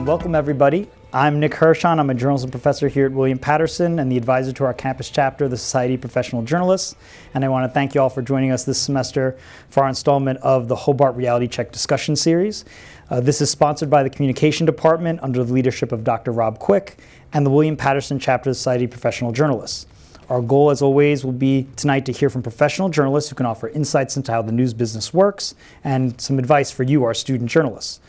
Welcome everybody. I'm Nick Hirshon. I'm a journalism professor here at William Patterson and the advisor to our campus chapter of the Society of Professional Journalists. And I want to thank you all for joining us this semester for our installment of the Hobart Reality Check discussion series. This is sponsored by the Communication Department under the leadership of Dr. Rob Quick and the William Patterson chapter of the Society of Professional Journalists. Our goal, as always, will be tonight to hear from professional journalists who can offer insights into how the news business works and some advice for you, our student journalists.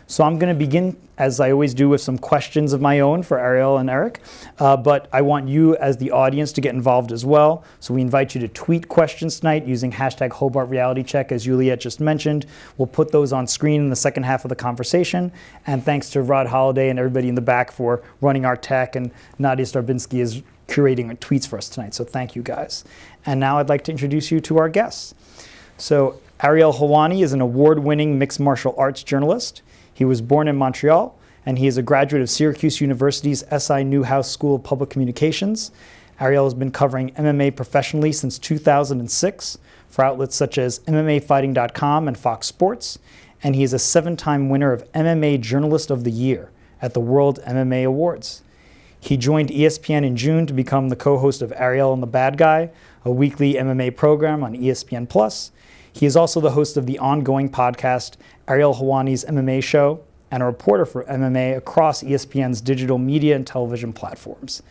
So I'm going to begin, as I always do, with some questions of my own for Ariel and Eric, but I want you as the audience to get involved as well. So we invite you to tweet questions tonight using hashtag Hobart Reality Check, as Juliet just mentioned. We'll put those on screen in the second half of the conversation. And thanks to Rod Holliday and everybody in the back for running our tech, and Nadia Starbinsky is curating tweets for us tonight. So thank you guys. And now I'd like to introduce you to our guests. So Ariel Helwani is an award-winning mixed martial arts journalist. He was born in Montreal, and he is a graduate of Syracuse University's S.I. Newhouse School of Public Communications. Ariel has been covering MMA professionally since 2006 for outlets such as MMAfighting.com and Fox Sports, and he is a 7-time winner of MMA Journalist of the Year at the World MMA Awards. He joined ESPN in June to become the co-host of Ariel and the Bad Guy, a weekly MMA program on ESPN+. He is also the host of the ongoing podcast, Ariel Helwani's MMA Show, and a reporter for MMA across ESPN's digital media and television platforms.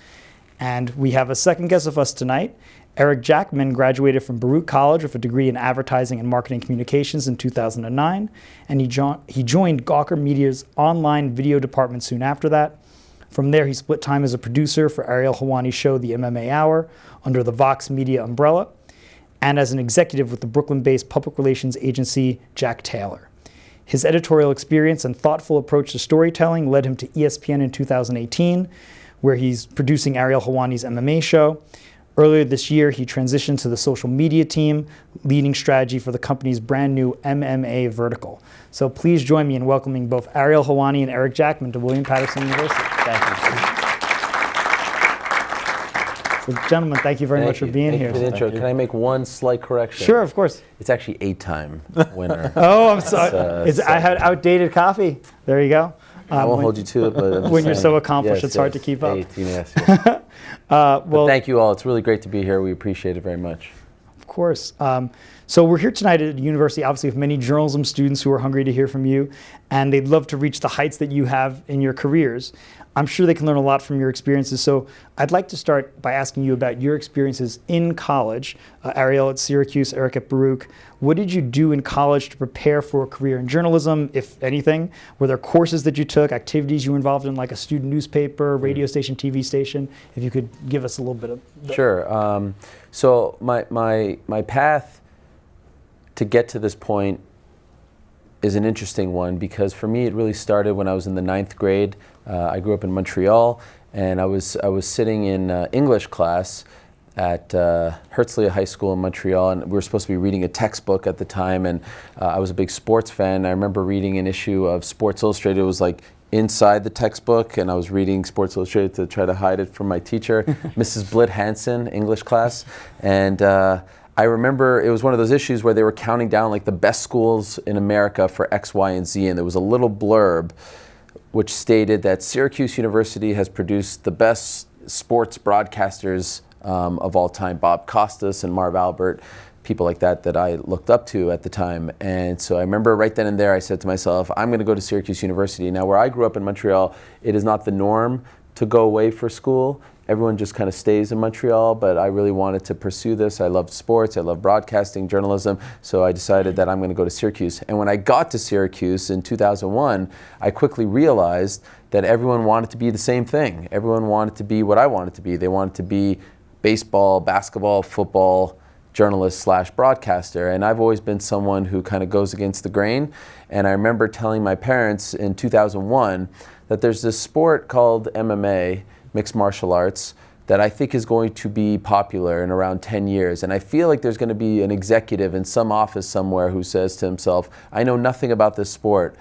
And we have a second guest with us tonight. Eric Jackman graduated from Baruch College with a degree in advertising and marketing communications in 2009, and he joined Gawker Media's online video department soon after that. From there, he split time as a producer for Ariel Helwani's show, The MMA Hour, under the Vox Media umbrella, and as an executive with the Brooklyn-based public relations agency, Jack Taylor. His editorial experience and thoughtful approach to storytelling led him to ESPN in 2018, where he's producing Ariel Helwani's MMA show. Earlier this year, he transitioned to the social media team, leading strategy for the company's brand new MMA vertical. So please join me in welcoming both Ariel Helwani and Eric Jackman to William Patterson University. Thank you. So, gentlemen, thank you very much for being here. For the intro. Can I make one slight correction? Sure, of course. It's actually 8-time winner. Oh, I'm sorry. I had outdated coffee. There you go. I won't hold you to it, but when you're so accomplished, it's hard to keep up. 18, yes. Well, thank you all. It's really great to be here. We appreciate it very much. Of course. So we're here tonight at the university, obviously, with many journalism students who are hungry to hear from you, and they'd love to reach the heights that you have in your careers. I'm sure they can learn a lot from your experiences. So I'd like to start by asking you about your experiences in college. Ariel at Syracuse, Eric at Baruch. What did you do in college to prepare for a career in journalism, if anything? Were there courses that you took, activities you were involved in, like a student newspaper, radio station, TV station? If you could give us a little bit of that. Sure. So my path to get to this point is an interesting one, because for me it really started when I was in the 9th grade. I grew up in Montreal, and I was sitting in English class at Herzliya High School in Montreal, and we were supposed to be reading a textbook at the time, and I was a big sports fan. I remember reading an issue of Sports Illustrated. It was like inside the textbook, and I was reading Sports Illustrated to try to hide it from my teacher, Mrs. Blitt Hansen, English class. And I remember it was one of those issues where they were counting down like the best schools in America for X, Y, and Z, and there was a little blurb which stated that Syracuse University has produced the best sports broadcasters of all time, Bob Costas and Marv Albert, people like that I looked up to at the time. And so I remember right then and there I said to myself, I'm going to go to Syracuse University. Now, where I grew up in Montreal, it is not the norm to go away for school. Everyone just kind of stays in Montreal, but I really wanted to pursue this. I loved sports, I loved broadcasting, journalism, so I decided that I'm going to go to Syracuse. And when I got to Syracuse in 2001, I quickly realized that everyone wanted to be the same thing. Everyone wanted to be what I wanted to be. They wanted to be baseball, basketball, football, journalist / broadcaster, and I've always been someone who kind of goes against the grain. And I remember telling my parents in 2001 that there's this sport called MMA, mixed martial arts, that I think is going to be popular in around 10 years. And I feel like there's going to be an executive in some office somewhere who says to himself, I know nothing about this sport,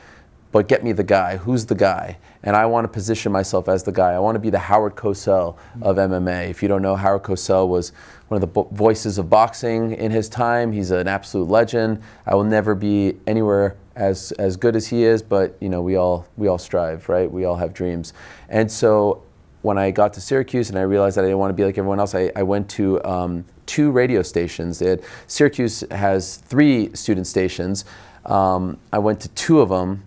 but get me the guy. Who's the guy? And I want to position myself as the guy. I want to be the Howard Cosell of MMA. If you don't know, Howard Cosell was one of the voices of boxing in his time. He's an absolute legend. I will never be anywhere as good as he is, but you know, we all strive, right? We all have dreams. And so when I got to Syracuse and I realized that I didn't want to be like everyone else, I went to 2 radio stations. Syracuse has 3 student stations. I went to 2 of them.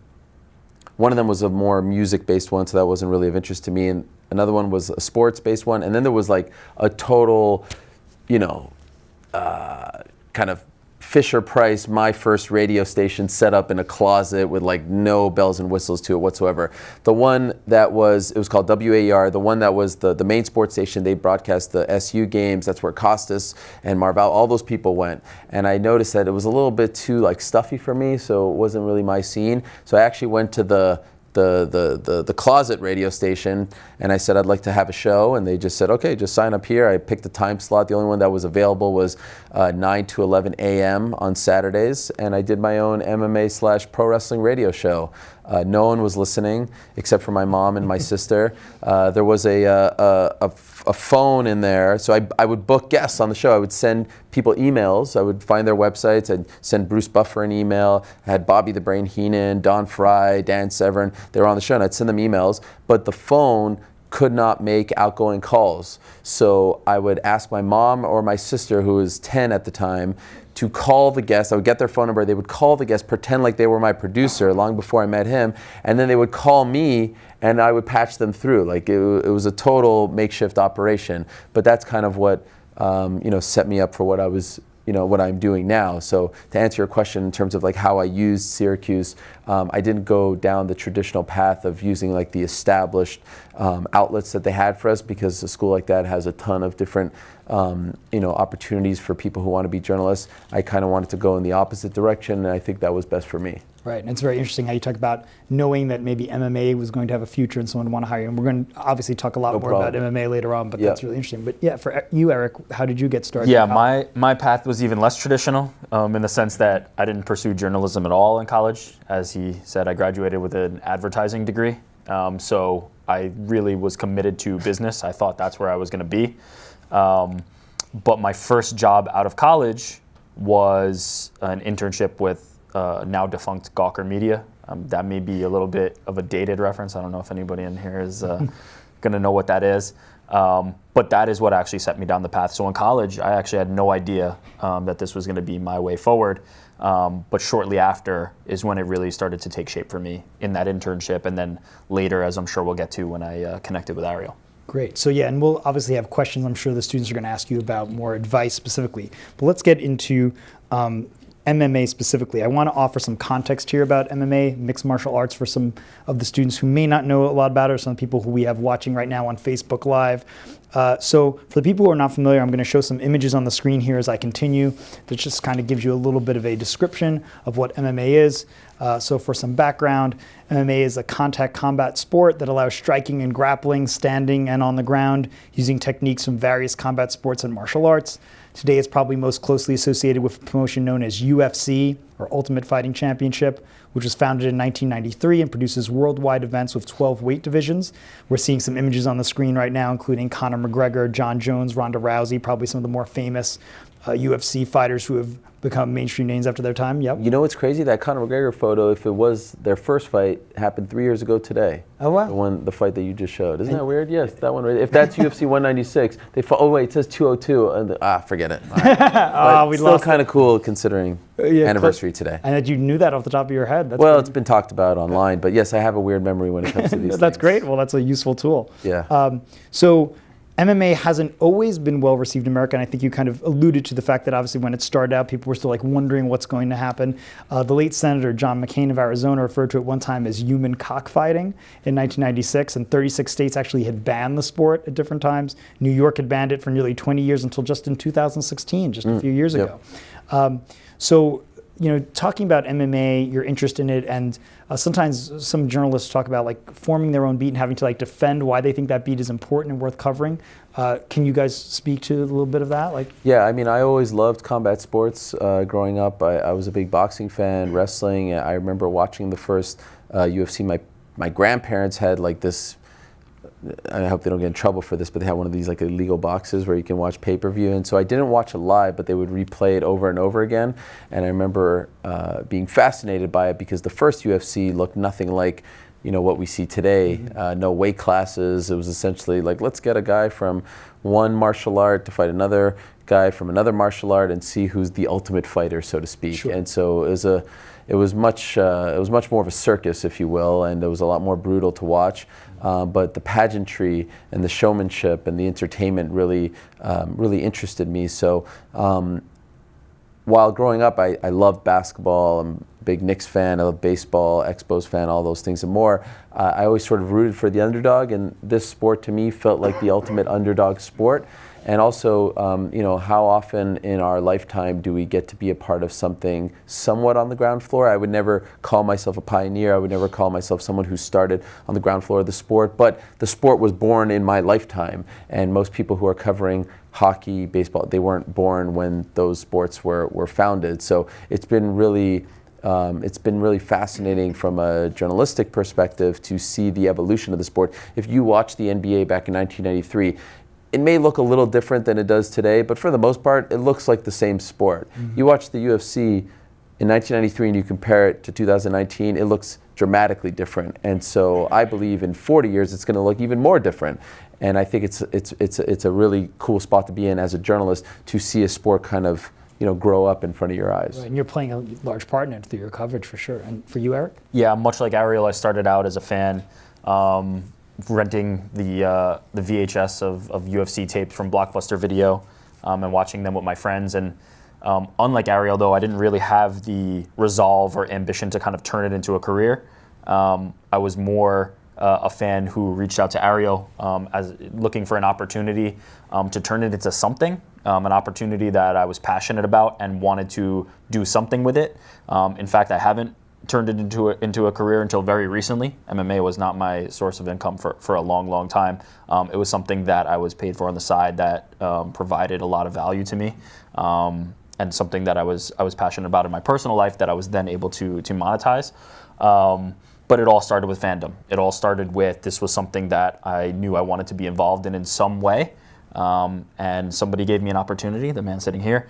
One of them was a more music-based one, so that wasn't really of interest to me. And another one was a sports-based one. And then there was like a total, you know, kind of Fisher-Price, my first radio station set up in a closet with like no bells and whistles to it whatsoever. The one that it was called WAER, the one that was the main sports station, they broadcast the SU games. That's where Costas and Marval, all those people went. And I noticed that it was a little bit too like stuffy for me, so it wasn't really my scene. So I actually went to the closet radio station and I said I'd like to have a show, and they just said, okay, just sign up here. I picked the time slot. The only one that was available was 9 to 11 a.m. on Saturdays, and I did my own MMA/pro wrestling radio show. No one was listening except for my mom and my sister. There was a phone in there, so I would book guests on the show. I would send people emails. I would find their websites. I'd send Bruce Buffer an email. I had Bobby the Brain Heenan, Don Fry, Dan Severn. They were on the show, and I'd send them emails. But the phone could not make outgoing calls. So I would ask my mom or my sister, who was 10 at the time, to call the guest. I would get their phone number. They would call the guest, pretend like they were my producer long before I met him, and then they would call me and I would patch them through. Like it was a total makeshift operation. But that's kind of what set me up for what I was, what I'm doing now. So to answer your question in terms of like how I used Syracuse, I didn't go down the traditional path of using like the established outlets that they had for us, because a school like that has a ton of different opportunities for people who want to be journalists. I kind of wanted to go in the opposite direction, and I think that was best for me. Right, and it's very interesting how you talk about knowing that maybe MMA was going to have a future and someone would want to hire you. And we're going to obviously talk a lot more about MMA later on, but that's really interesting. But yeah, for you, Eric, how did you get started? Yeah, my path was even less traditional in the sense that I didn't pursue journalism at all in college. As he said, I graduated with an advertising degree. So I really was committed to business. I thought that's where I was going to be. But my first job out of college was an internship with now defunct Gawker Media. That may be a little bit of a dated reference. I don't know if anybody in here is going to know what that is. But that is what actually set me down the path. So in college, I actually had no idea that this was going to be my way forward. But shortly after is when it really started to take shape for me in that internship, and then later, as I'm sure we'll get to, when I connected with Ariel. Great. So yeah, and we'll obviously have questions I'm sure the students are going to ask you about more advice specifically. But let's get into MMA specifically. I want to offer some context here about MMA, mixed martial arts, for some of the students who may not know a lot about it, or some people who we have watching right now on Facebook Live. So for the people who are not familiar, I'm going to show some images on the screen here as I continue. That just kind of gives you a little bit of a description of what MMA is. So for some background, MMA is a contact combat sport that allows striking and grappling, standing and on the ground, using techniques from various combat sports and martial arts. Today it's probably most closely associated with a promotion known as UFC, or Ultimate Fighting Championship, which was founded in 1993 and produces worldwide events with 12 weight divisions. We're seeing some images on the screen right now, including Conor McGregor, John Jones, Ronda Rousey, probably some of the more famous UFC fighters who have become mainstream names after their time. Yep. You know what's crazy? That Conor McGregor photo, if it was their first fight, happened 3 years ago today. Oh, wow. The fight that you just showed. Isn't that weird? Yes, that one. Right. If that's UFC 196, they fought. Oh wait, it says 202. And forget it. Right. We still kind of cool considering anniversary today. And that you knew that off the top of your head. Well, it's been talked about online, but yes, I have a weird memory when it comes to these That's things. great. Well, that's a useful tool. Yeah. So MMA hasn't always been well received in America, and I think you kind of alluded to the fact that obviously when it started out, people were still like wondering what's going to happen. The late Senator John McCain of Arizona referred to it one time as human cockfighting in 1996, and 36 states actually had banned the sport at different times. New York had banned it for nearly 20 years until just in 2016, just a few years ago. So talking about MMA, your interest in it, and sometimes some journalists talk about like forming their own beat and having to like defend why they think that beat is important and worth covering. Can you guys speak to a little bit of that? Yeah, I mean, I always loved combat sports growing up. I was a big boxing fan, wrestling. I remember watching the first UFC. My grandparents had like this, I hope they don't get in trouble for this, but they had one of these like illegal boxes where you can watch pay-per-view. And so I didn't watch it live, but they would replay it over and over again. And I remember being fascinated by it because the first UFC looked nothing like what we see today. No weight classes. It was essentially like, let's get a guy from one martial art to fight another guy from another martial art and see who's the ultimate fighter, so to speak. Sure. And so it was much more of a circus, if you will, and it was a lot more brutal to watch. But the pageantry and the showmanship and the entertainment really interested me. So while growing up, I loved basketball. I'm a big Knicks fan. I love baseball, Expos fan, all those things and more. I always sort of rooted for the underdog, and this sport to me felt like the ultimate underdog sport. And also, how often in our lifetime do we get to be a part of something somewhat on the ground floor? I would never call myself a pioneer. I would never call myself someone who started on the ground floor of the sport. But the sport was born in my lifetime. And most people who are covering hockey, baseball, they weren't born when those sports were founded. So it's been really fascinating from a journalistic perspective to see the evolution of the sport. If you watch the NBA back in 1993, it may look a little different than it does today, but for the most part, it looks like the same sport. Mm-hmm. You watch the UFC in 1993 and you compare it to 2019, it looks dramatically different. And so I believe in 40 years, it's going to look even more different. And I think it's a really cool spot to be in as a journalist to see a sport kind of grow up in front of your eyes. Right, and you're playing a large part in it through your coverage for sure. And for you, Eric? Yeah, much like Ariel, I started out as a fan. Renting the VHS of UFC tapes from Blockbuster Video and watching them with my friends. And unlike Ariel, though, I didn't really have the resolve or ambition to kind of turn it into a career. I was more a fan who reached out to Ariel as looking for an opportunity to turn it into something, an opportunity that I was passionate about and wanted to do something with it. In fact, I haven't turned it into a career until very recently. MMA was not my source of income for a long, long time. It was something that I was paid for on the side that provided a lot of value to me, and something that I was passionate about in my personal life that I was then able to monetize. But it all started with fandom. It all started with this was something that I knew I wanted to be involved in some way. And somebody gave me an opportunity, the man sitting here,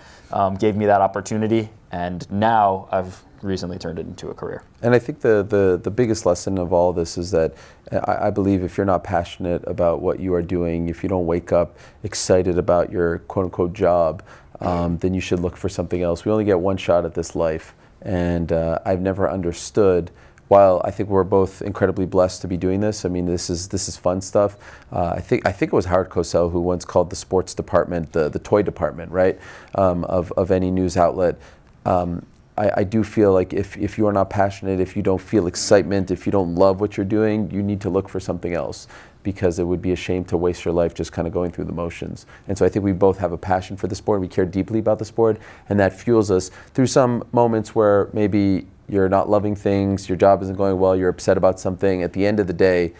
gave me that opportunity, and now I've recently turned it into a career. And I think the biggest lesson of all this is that I believe if you're not passionate about what you are doing, if you don't wake up excited about your quote-unquote job, then you should look for something else. We only get one shot at this life, and I've never understood. While I think we're both incredibly blessed to be doing this, I mean, this is fun stuff. I think it was Howard Cosell who once called the sports department the toy department, right, of any news outlet. I do feel like if you are not passionate, if you don't feel excitement, if you don't love what you're doing, you need to look for something else, because it would be a shame to waste your life just kind of going through the motions. And so I think we both have a passion for the sport. We care deeply about the sport, and that fuels us through some moments where maybe you're not loving things, your job isn't going well, you're upset about something. At the end of the day,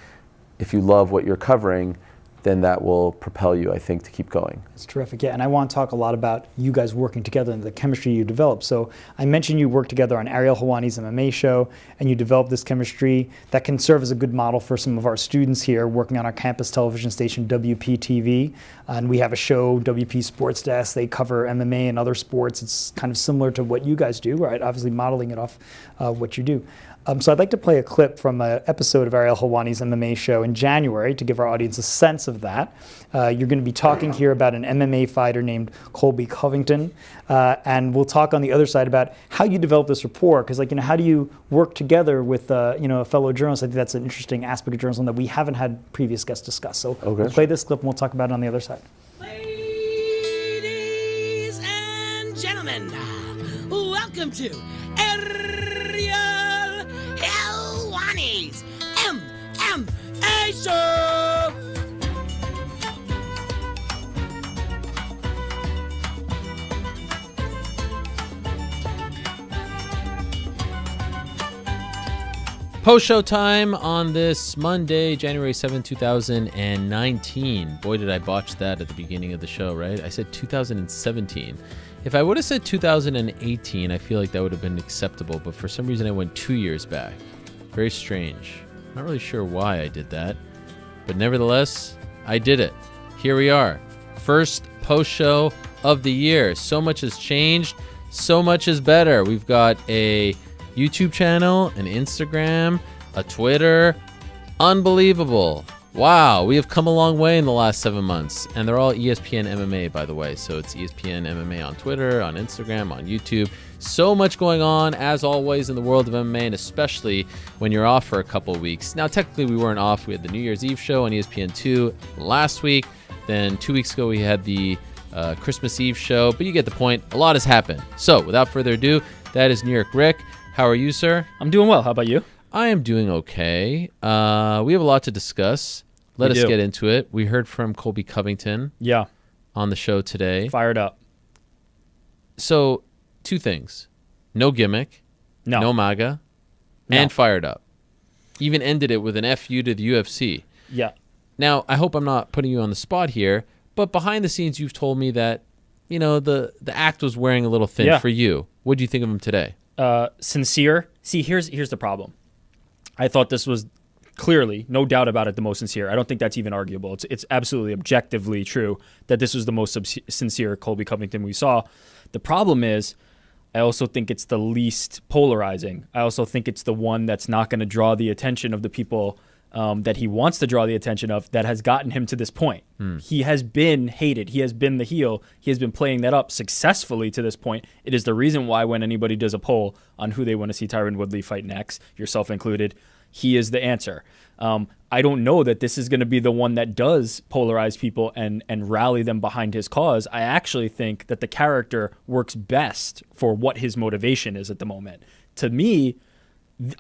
if you love what you're covering, then that will propel you, I think, to keep going. It's terrific, yeah. And I want to talk a lot about you guys working together and the chemistry you developed. So I mentioned you worked together on Ariel Helwani's MMA show, and you developed this chemistry that can serve as a good model for some of our students here working on our campus television station, WPTV. And we have a show, WP Sports Desk. They cover MMA and other sports. It's kind of similar to what you guys do, right? Obviously modeling it off what you do. So I'd like to play a clip from an episode of Ariel Helwani's MMA show in January to give our audience a sense of that. You're going to be talking here about an MMA fighter named Colby Covington, and we'll talk on the other side about how you develop this rapport, because how do you work together with a fellow journalist? I think that's an interesting aspect of journalism that we haven't had previous guests discuss. So We'll play this clip and we'll talk about it on the other side. Ladies and gentlemen, welcome to Ariel Helwani's MMA show. Post-show time on this Monday, January 7, 2019. Boy, did I botch that at the beginning of the show, right? I said 2017. If I would have said 2018, I feel like that would have been acceptable, but for some reason I went 2 years back. Very strange. Not really sure why I did that, but nevertheless, I did it. Here we are. First post-show of the year. So much has changed. So much is better. We've got a YouTube channel, an Instagram, a Twitter. Unbelievable. Wow, we have come a long way in the last 7 months. And they're all ESPN MMA, by the way. So it's ESPN MMA on Twitter, on Instagram, on YouTube. So much going on, as always, in the world of MMA, and especially when you're off for a couple weeks. Now, technically, we weren't off. We had the New Year's Eve show on ESPN2 last week. Then 2 weeks ago, we had the Christmas Eve show. But you get the point. A lot has happened. So without further ado, that is New York Rick. How are you, sir? I'm doing well. How about you? I am doing okay. We have a lot to discuss. Let us get into it. We heard from Colby Covington on the show today. Fired up. So, two things. No gimmick. No MAGA. And fired up. Even ended it with an FU to the UFC. Yeah. Now, I hope I'm not putting you on the spot here, but behind the scenes you've told me that, you know, the act was wearing a little thin for you. What do you think of him today? Sincere. See, here's the problem. I thought this was clearly, no doubt about it, the most sincere. I don't think that's even arguable. It's absolutely objectively true that this was the most sincere Colby Covington we saw. The problem is, I also think it's the least polarizing. I also think it's the one that's not going to draw the attention of the people that he wants to draw the attention of, that has gotten him to this point. He has been hated. He has been the heel. He has been playing that up successfully to this point. It is the reason why when anybody does a poll on who they want to see Tyron Woodley fight next, yourself included, he is the answer. I don't know that this is going to be the one that does polarize people and rally them behind his cause. I actually think that the character works best for what his motivation is at the moment. To me,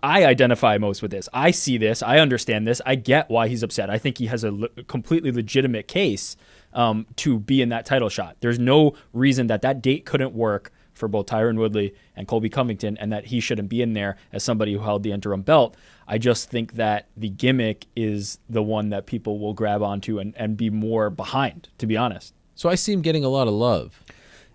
I identify most with this. I see this. I understand this. I get why he's upset. I think he has a completely legitimate case to be in that title shot. There's no reason that date couldn't work for both Tyron Woodley and Colby Covington, and that he shouldn't be in there as somebody who held the interim belt. I just think that the gimmick is the one that people will grab onto and be more behind, to be honest. So I see him getting a lot of love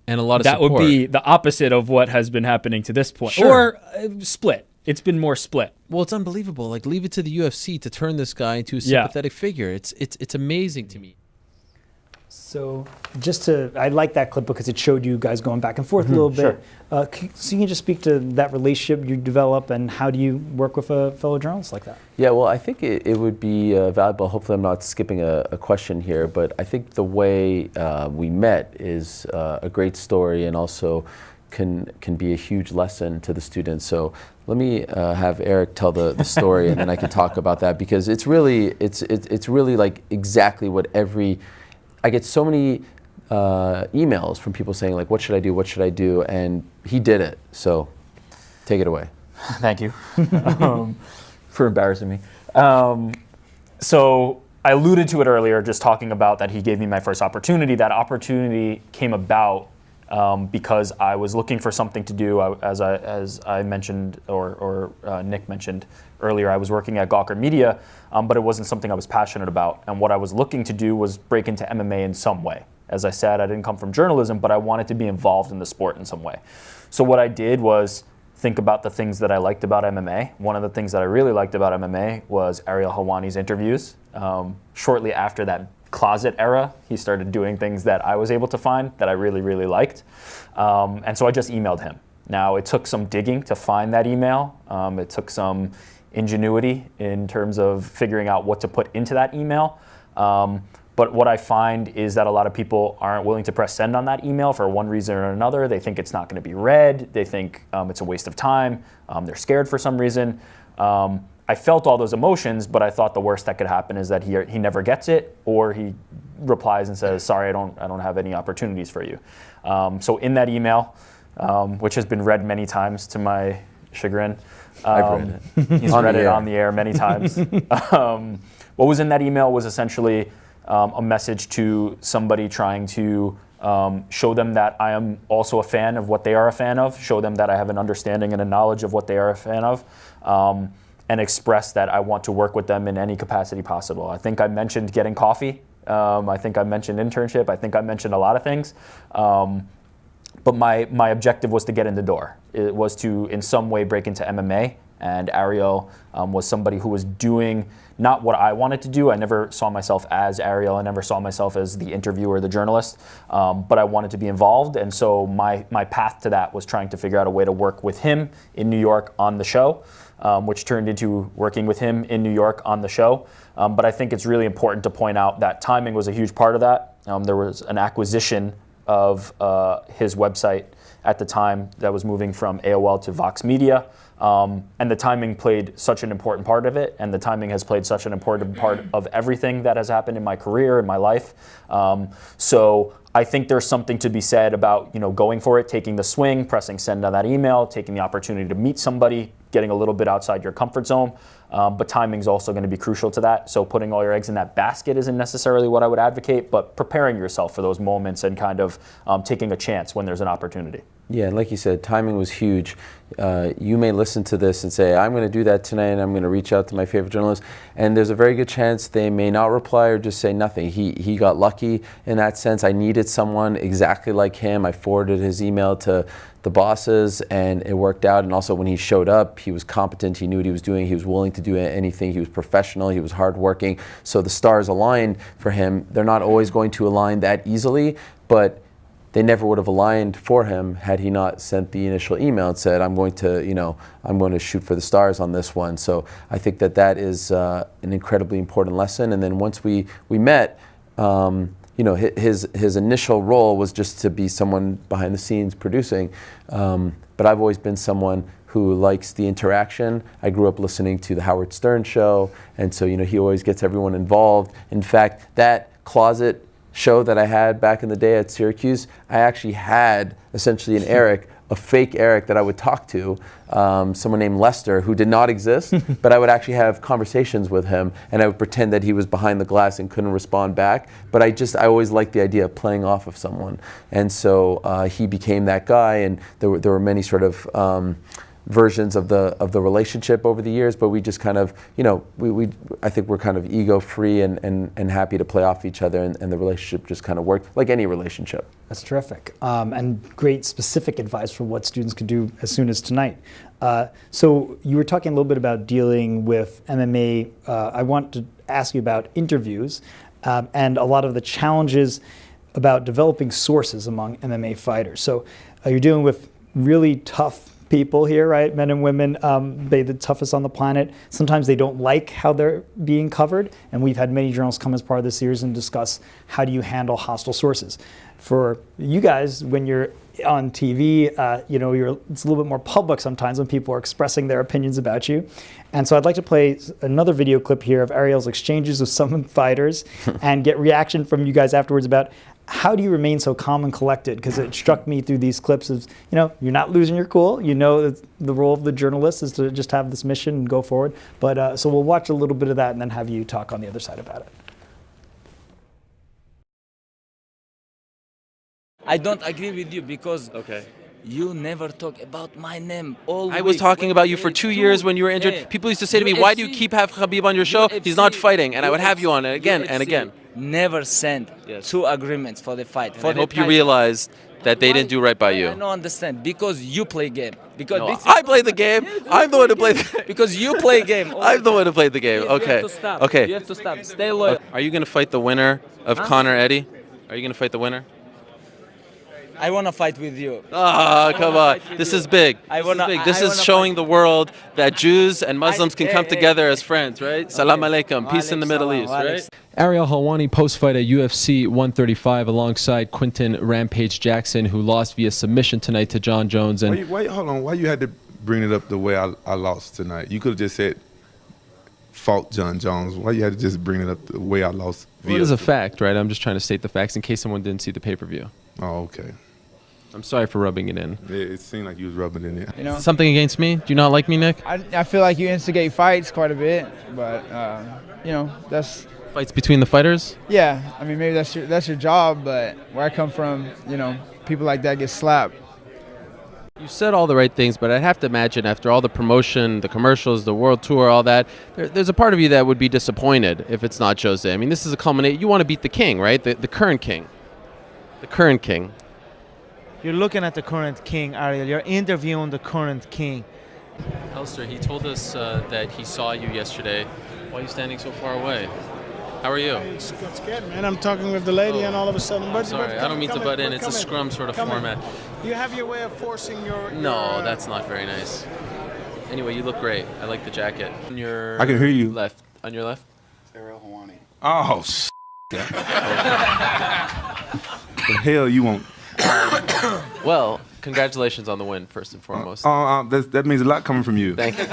and a lot of that support. That would be the opposite of what has been happening to this point. Sure. Or split. It's been more split. Well, it's unbelievable. Like, leave it to the UFC to turn this guy into a sympathetic figure. It's amazing to me. So I like that clip because it showed you guys going back and forth a little bit. So you can just speak to that relationship you develop, and how do you work with a fellow journalist like that? Yeah, well, I think it would be valuable. Hopefully I'm not skipping a question here, but I think the way we met is a great story, and also can be a huge lesson to the students. So let me have Eric tell the story, and then I can talk about that, because it's really like exactly what I get so many emails from people saying, like, what should I do? What should I do? And he did it. So take it away. Thank you for embarrassing me. So I alluded to it earlier, just talking about that he gave me my first opportunity. That opportunity came about because I was looking for something to do. As I mentioned, or Nick mentioned earlier, I was working at Gawker Media, but it wasn't something I was passionate about. And what I was looking to do was break into MMA in some way. As I said, I didn't come from journalism, but I wanted to be involved in the sport in some way. So what I did was think about the things that I liked about MMA. One of the things that I really liked about MMA was Ariel Helwani's interviews. Shortly after that closet era, he started doing things that I was able to find that I really, really liked. And so I just emailed him. Now, it took some digging to find that email. It took some ingenuity in terms of figuring out what to put into that email. But what I find is that a lot of people aren't willing to press send on that email for one reason or another. They think it's not going to be read. They think it's a waste of time. They're scared for some reason. I felt all those emotions, but I thought the worst that could happen is that he never gets it, or he replies and says, "Sorry, I don't have any opportunities for you." So in that email, which has been read many times to my chagrin, I've read it. He's read it on the air many times. What was in that email was essentially a message to somebody trying to show them that I am also a fan of what they are a fan of, show them that I have an understanding and a knowledge of what they are a fan of, and express that I want to work with them in any capacity possible. I think I mentioned getting coffee. I think I mentioned internship. I think I mentioned a lot of things. But my objective was to get in the door. It was to, in some way, break into MMA. And Ariel was somebody who was doing not what I wanted to do. I never saw myself as Ariel. I never saw myself as the interviewer, the journalist. But I wanted to be involved. And so my path to that was trying to figure out a way to work with him in New York on the show, which turned into working with him in New York on the show. But I think it's really important to point out that timing was a huge part of that. There was an acquisition of his website at the time that was moving from AOL to Vox Media. And the timing played such an important part of it, and the timing has played such an important part of everything that has happened in my career, in my life. So I think there's something to be said about, going for it, taking the swing, pressing send on that email, taking the opportunity to meet somebody, getting a little bit outside your comfort zone. But timing is also going to be crucial to that. So putting all your eggs in that basket isn't necessarily what I would advocate, but preparing yourself for those moments and kind of taking a chance when there's an opportunity. Yeah, like you said, timing was huge. You may listen to this and say, I'm going to do that tonight and I'm going to reach out to my favorite journalist. And there's a very good chance they may not reply or just say nothing. He got lucky in that sense. I needed someone exactly like him. I forwarded his email to the bosses and it worked out. And also when he showed up, he was competent. He knew what he was doing. He was willing to do anything. He was professional. He was hardworking. So the stars aligned for him. They're not always going to align that easily, but they never would have aligned for him had he not sent the initial email and said, I'm going to shoot for the stars on this one. So I think that is an incredibly important lesson. And then once we met, his initial role was just to be someone behind the scenes producing. But I've always been someone who likes the interaction. I grew up listening to the Howard Stern show. And so, he always gets everyone involved. In fact, that closet show that I had back in the day at Syracuse, I actually had essentially an Eric, a fake Eric that I would talk to, someone named Lester who did not exist, but I would actually have conversations with him and I would pretend that he was behind the glass and couldn't respond back. But I always liked the idea of playing off of someone. And so he became that guy, and there were many sort of versions of the relationship over the years, but we just kind of, I think we're kind of ego-free and happy to play off each other, and the relationship just kind of worked like any relationship. That's terrific. And great specific advice for what students could do as soon as tonight. So you were talking a little bit about dealing with MMA. I want to ask you about interviews and a lot of the challenges about developing sources among MMA fighters. So you're dealing with really tough people here, right? Men and women, they're the toughest on the planet. Sometimes they don't like how they're being covered, and we've had many journalists come as part of this series and discuss how do you handle hostile sources. For you guys, when you're on TV, it's a little bit more public sometimes when people are expressing their opinions about you. And so I'd like to play another video clip here of Ariel's exchanges with some fighters and get reaction from you guys afterwards about how do you remain so calm and collected? Because it struck me through these clips of, you're not losing your cool. The role of the journalist is to just have this mission and go forward. But so we'll watch a little bit of that and then have you talk on the other side about it. I don't agree with you because you never talk about my name. I was talking about you for 2 years when you were injured. People used to say to me, why do you keep have Khabib on your show? He's not fighting. And I would have you on it again and again. Never sent 2 agreements for the fight. I hope you realized that they didn't do right by you. I don't understand. Because you play game. Because I play the game. I'm the one who played the game. Because you play game. I'm the one who played the game. Okay. You have to stop. Okay. You have to stop. Stay loyal. Are you going to fight the winner of Conor Eddie? Are you going to fight the winner? I want to fight with you. Oh, come on. This is big. This is showing the world that Jews and Muslims can come together as friends, right? Salam alaikum. Peace in the Middle East, right? Ariel Helwani post-fight at UFC 135 alongside Quinton Rampage Jackson, who lost via submission tonight to John Jones. And hold on. Why you had to bring it up the way I lost tonight? You could have just said, fought John Jones. Why you had to just bring it up the way I lost? Well, it is a fact, right? I'm just trying to state the facts in case someone didn't see the pay-per-view. Oh, okay. I'm sorry for rubbing it in. It seemed like you was rubbing it in. Something against me? Do you not like me, Nick? I feel like you instigate fights quite a bit, but that's fights between the fighters. Yeah, I mean maybe that's your job, but where I come from, people like that get slapped. You said all the right things, but I'd have to imagine after all the promotion, the commercials, the world tour, all that, there's a part of you that would be disappointed if it's not Jose. I mean, this is a culmination. You want to beat the king, right? The current king. The current king. You're looking at the current king, Ariel. You're interviewing the current king. Elster, he told us that he saw you yesterday. Why are you standing so far away? How are you? I got scared, man. I'm talking with the lady, and all of a sudden... I'm sorry, I don't mean to butt in. It's a scrum sort of format. You have your way of forcing your... No, that's not very nice. Anyway, you look great. I like the jacket. On your I can hear you. Left. On your left? Ariel Helwani. Oh, the hell you want? Well, congratulations on the win, first and foremost. That means a lot coming from you. Thank you.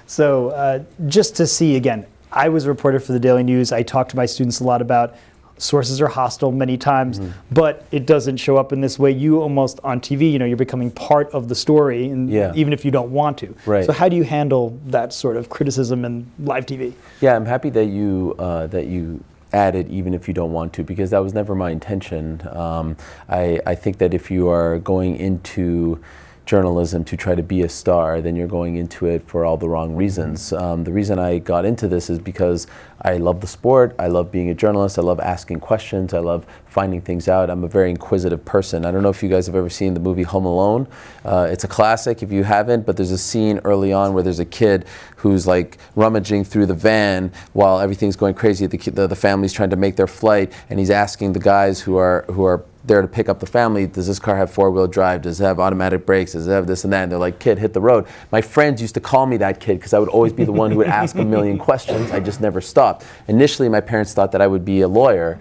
So just to see, again, I was a reporter for the Daily News. I talk to my students a lot about sources are hostile many times, but it doesn't show up in this way. You almost on TV, you're becoming part of the story, and even if you don't want to. Right. So how do you handle that sort of criticism in live TV? Yeah, I'm happy that you added even if you don't want to, because that was never my intention. I think that if you are going into journalism to try to be a star, then you're going into it for all the wrong reasons. The reason I got into this is because I love the sport, I love being a journalist, I love asking questions, I love finding things out. I'm a very inquisitive person. I don't know if you guys have ever seen the movie Home Alone. It's a classic if you haven't, but there's a scene early on where there's a kid who's like rummaging through the van while everything's going crazy. The family's trying to make their flight, and he's asking the guys who are there to pick up the family, does this car have four-wheel drive? Does it have automatic brakes? Does it have this and that? And they're like, kid, hit the road. My friends used to call me that kid because I would always be the one who would ask a million questions. I just never stopped. Initially, my parents thought that I would be a lawyer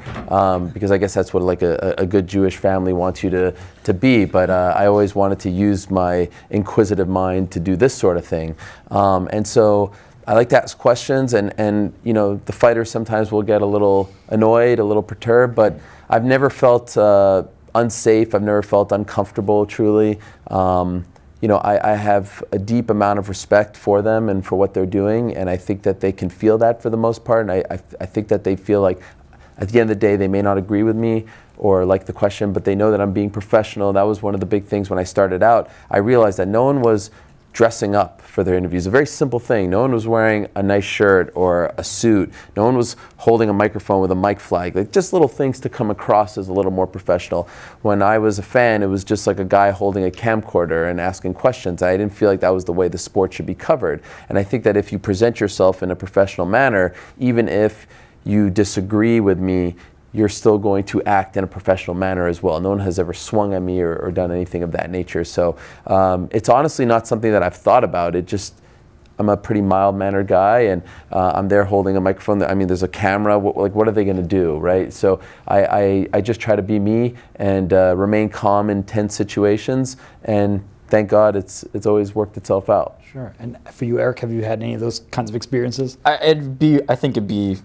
because I guess that's what like a good Jewish family wants you to be. But I always wanted to use my inquisitive mind to do this sort of thing. And so I like to ask questions, and the fighters sometimes will get a little annoyed, a little perturbed, but I've never felt unsafe. I've never felt uncomfortable, truly. I have a deep amount of respect for them and for what they're doing, and I think that they can feel that for the most part, and I think that they feel like at the end of the day they may not agree with me or like the question, but they know that I'm being professional. That was one of the big things when I started out. I realized that no one was dressing up for their interviews. A very simple thing. No one was wearing a nice shirt or a suit. No one was holding a microphone with a mic flag. Like just little things to come across as a little more professional. When I was a fan, it was just like a guy holding a camcorder and asking questions. I didn't feel like that was the way the sport should be covered. And I think that if you present yourself in a professional manner, even if you disagree with me, you're still going to act in a professional manner as well. No one has ever swung at me or done anything of that nature. So it's honestly not something that I've thought about. I'm a pretty mild-mannered guy, and I'm there holding a microphone. I mean, there's a camera. What are they going to do, right? So I just try to be me and remain calm in tense situations. And thank God it's always worked itself out. Sure. And for you, Eric, have you had any of those kinds of experiences? I think it'd be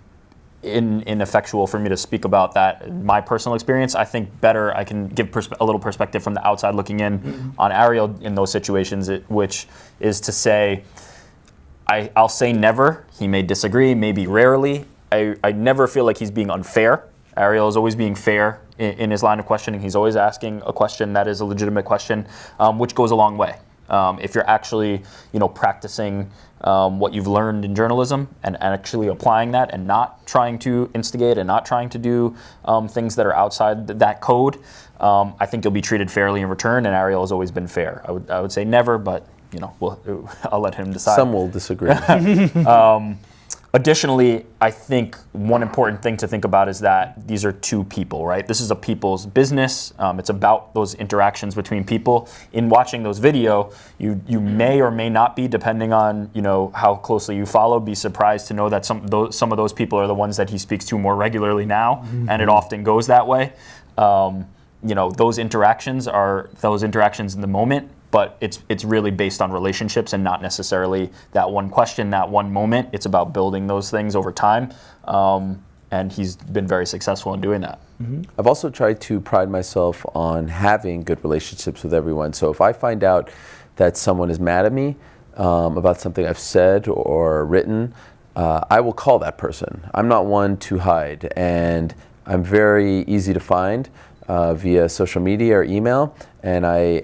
ineffectual for me to speak about that. My personal experience, I think better I can give a little perspective from the outside looking in on Ariel in those situations, which is to say, I'll say never. He may disagree, maybe rarely. I never feel like he's being unfair. Ariel is always being fair in his line of questioning. He's always asking a question that is a legitimate question, which goes a long way. If you're actually, practicing what you've learned in journalism and actually applying that and not trying to instigate and not trying to do things that are outside that code, I think you'll be treated fairly in return. And Ariel has always been fair. I would say never, but I'll let him decide. Some will disagree. Additionally, I think one important thing to think about is that these are two people, right? This is a people's business. It's about those interactions between people. In watching those video, you may or may not be, depending on how closely you follow, be surprised to know that some of those people are the ones that he speaks to more regularly now, and it often goes that way. Those interactions are those interactions in the moment. But it's really based on relationships and not necessarily that one question, that one moment. It's about building those things over time, and he's been very successful in doing that. I've also tried to pride myself on having good relationships with everyone. So if I find out that someone is mad at me about something I've said or written, I will call that person. I'm not one to hide, and I'm very easy to find. via social media or email, and I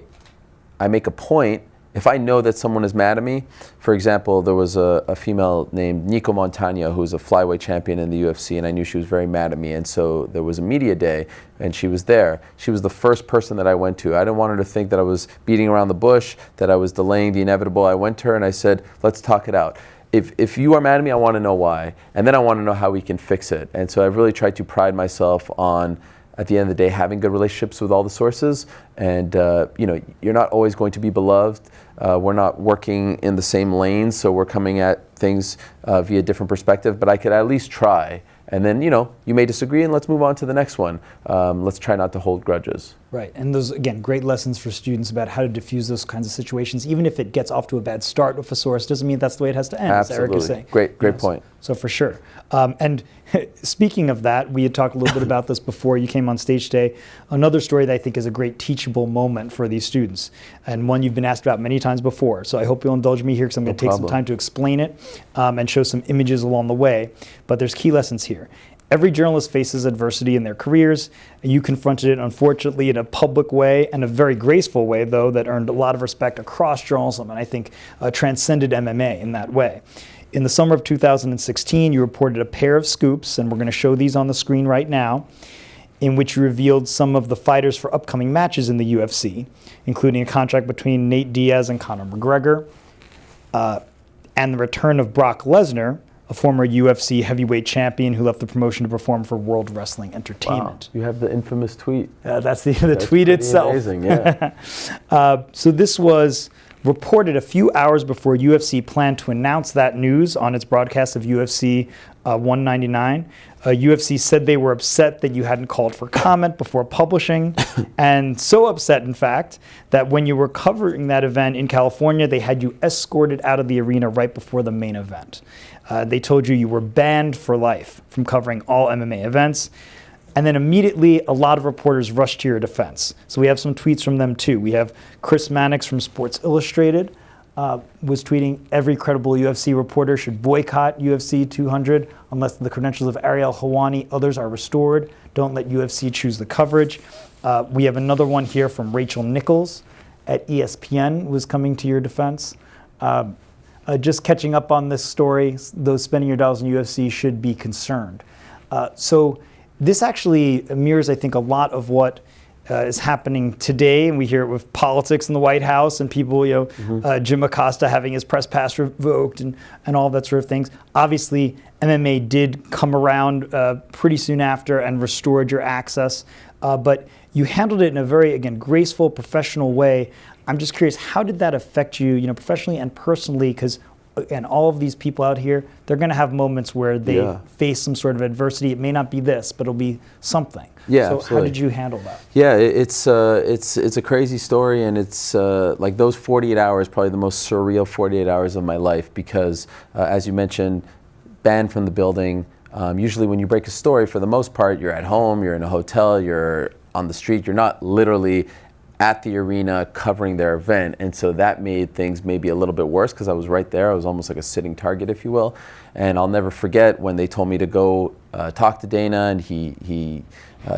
make a point. If I know that someone is mad at me, for example, there was a female named Nico Montano who's a flyweight champion in the UFC, and I knew she was very mad at me, and so there was a media day, and she was there. She was the first person that I went to. I didn't want her to think that I was beating around the bush, that I was delaying the inevitable. I went to her and I said, let's talk it out. If you are mad at me, I want to know why, and then I want to know how we can fix it. And so I've really tried to pride myself on, at the end of the day, having good relationships with all the sources. And you're not always going to be beloved. We're not working in the same lanes, so we're coming at things via different perspective. But I could at least try. And then, you may disagree, and let's move on to the next one. Let's try not to hold grudges. Right, and those, again, great lessons for students about how to diffuse those kinds of situations. Even if it gets off to a bad start with a source, doesn't mean that's the way it has to end, Absolutely. as Eric is saying. Great point. So for sure. And speaking of that, we had talked a little bit about this before you came on stage today. Another story that I think is a great teachable moment for these students, and one you've been asked about many times before. So I hope you'll indulge me here, because I'm going to take some time to explain it and show some images along the way. But there's key lessons here. Every journalist faces adversity in their careers. You confronted it, unfortunately, in a public way, and a very graceful way, though, that earned a lot of respect across journalism, and I think transcended MMA in that way. In the summer of 2016, you reported a pair of scoops, and we're going to show these on the screen right now, in which you revealed some of the fighters for upcoming matches in the UFC, including a contract between Nate Diaz and Conor McGregor, and the return of Brock Lesnar, a former UFC heavyweight champion who left the promotion to perform for World Wrestling Entertainment. Wow. You have the infamous tweet. That's the tweet itself. Amazing, yeah. So this was reported a few hours before UFC planned to announce that news on its broadcast of UFC 199. UFC said they were upset that you hadn't called for comment before publishing, and so upset, in fact, that when you were covering that event in California, they had you escorted out of the arena right before the main event. They told you were banned for life from covering all MMA events. And then immediately, a lot of reporters rushed to your defense. So we have some tweets from them, too. We have Chris Mannix from Sports Illustrated was tweeting, every credible UFC reporter should boycott UFC 200 unless the credentials of Ariel Helwani, others are restored. Don't let UFC choose the coverage. We have another one here from Rachel Nichols at ESPN was coming to your defense. Just catching up on this story, those spending your dollars in UFC should be concerned. So this actually mirrors, I think, a lot of what is happening today, and we hear it with politics in the White House and people, Jim Acosta having his press pass revoked and all that sort of things. Obviously, MMA did come around pretty soon after and restored your access, but you handled it in a very, again, graceful, professional way. I'm just curious, how did that affect you, professionally and personally? Because, again, all of these people out here, they're going to have moments where they face some sort of adversity. It may not be this, but it'll be something. Yeah, so absolutely. How did you handle that? Yeah, it's a crazy story, and it's like those 48 hours, probably the most surreal 48 hours of my life, because as you mentioned, banned from the building. Usually when you break a story, for the most part, you're at home, you're in a hotel, you're on the street, you're not literally at the arena covering their event, and so that made things maybe a little bit worse because I was right there. I was almost like a sitting target, if you will. And I'll never forget when they told me to go talk to Dana, and he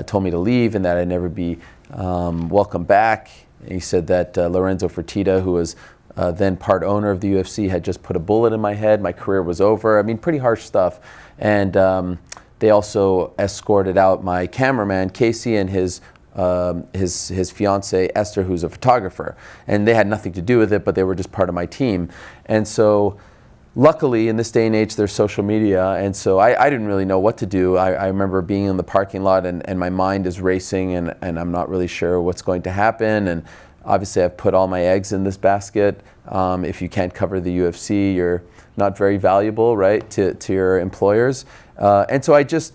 told me to leave and that I'd never be welcome back. And he said that Lorenzo Fertitta, who was then part owner of the UFC, had just put a bullet in my head. My career was over. I mean, pretty harsh stuff. And they also escorted out my cameraman, Casey, and his fiance Esther, who's a photographer, and they had nothing to do with it, but they were just part of my team. And so luckily in this day and age there's social media, and so I didn't really know what to do. I remember being in the parking lot and my mind is racing and I'm not really sure what's going to happen, and obviously I've put all my eggs in this basket. If you can't cover the UFC, you're not very valuable, right, to your employers. And so I just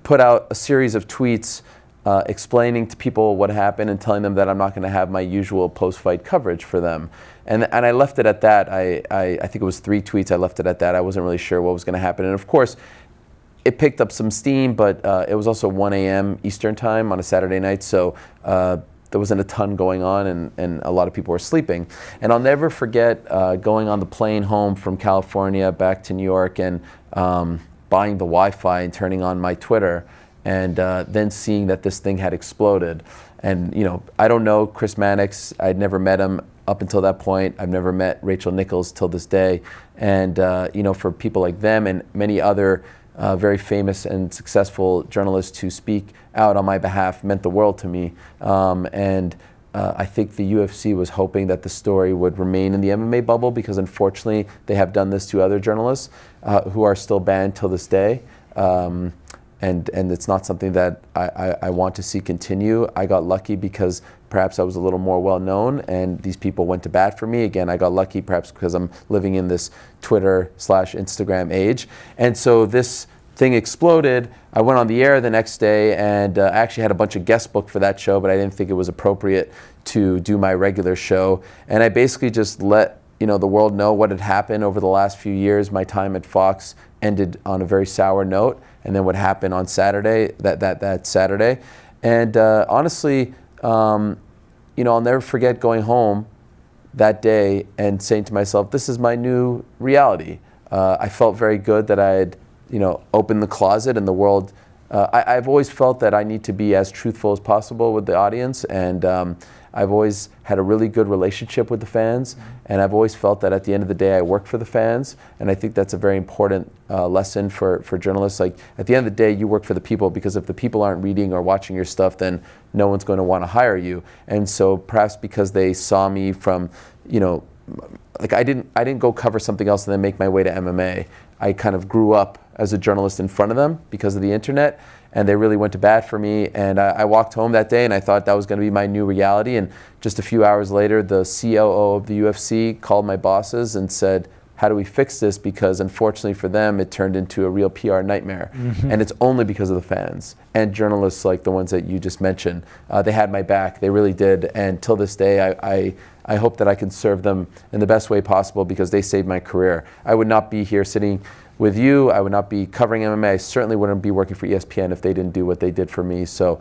put out a series of tweets explaining to people what happened and telling them that I'm not going to have my usual post-fight coverage for them. And I left it at that. I think it was 3 tweets. I left it at that. I wasn't really sure what was going to happen. And of course, it picked up some steam, but it was also 1 a.m. Eastern time on a Saturday night, so there wasn't a ton going on, and a lot of people were sleeping. And I'll never forget going on the plane home from California back to New York and buying the Wi-Fi and turning on my Twitter. and then seeing that this thing had exploded. And I don't know Chris Mannix. I'd never met him up until that point. I've never met Rachel Nichols till this day. And for people like them and many other very famous and successful journalists who speak out on my behalf meant the world to me. I think the UFC was hoping that the story would remain in the MMA bubble, because unfortunately they have done this to other journalists who are still banned till this day. And it's not something that I want to see continue. I got lucky because perhaps I was a little more well known and these people went to bat for me. Again, I got lucky perhaps because I'm living in this Twitter/Instagram age. And so this thing exploded. I went on the air the next day, and I actually had a bunch of guests booked for that show, but I didn't think it was appropriate to do my regular show. And I basically just let the world know what had happened over the last few years. My time at Fox ended on a very sour note, and then what happened on Saturday, that Saturday. And honestly, I'll never forget going home that day and saying to myself, this is my new reality. I felt very good that I had opened the closet, and the world, I've always felt that I need to be as truthful as possible with the audience, and I've always had a really good relationship with the fans, and I've always felt that at the end of the day I work for the fans, and I think that's a very important lesson for journalists. Like, at the end of the day, you work for the people, because if the people aren't reading or watching your stuff, then no one's going to want to hire you. And so perhaps because they saw me from, like I didn't go cover something else and then make my way to MMA. I kind of grew up as a journalist in front of them because of the internet, and they really went to bat for me. And I walked home that day and I thought that was going to be my new reality. And just a few hours later, the COO of the UFC called my bosses and said, how do we fix this? Because unfortunately for them, it turned into a real PR nightmare. And it's only because of the fans and journalists like the ones that you just mentioned. They had my back, they really did. And till this day, I hope that I can serve them in the best way possible, because they saved my career. I would not be here sitting with you. I would not be covering MMA. I certainly wouldn't be working for ESPN if they didn't do what they did for me. So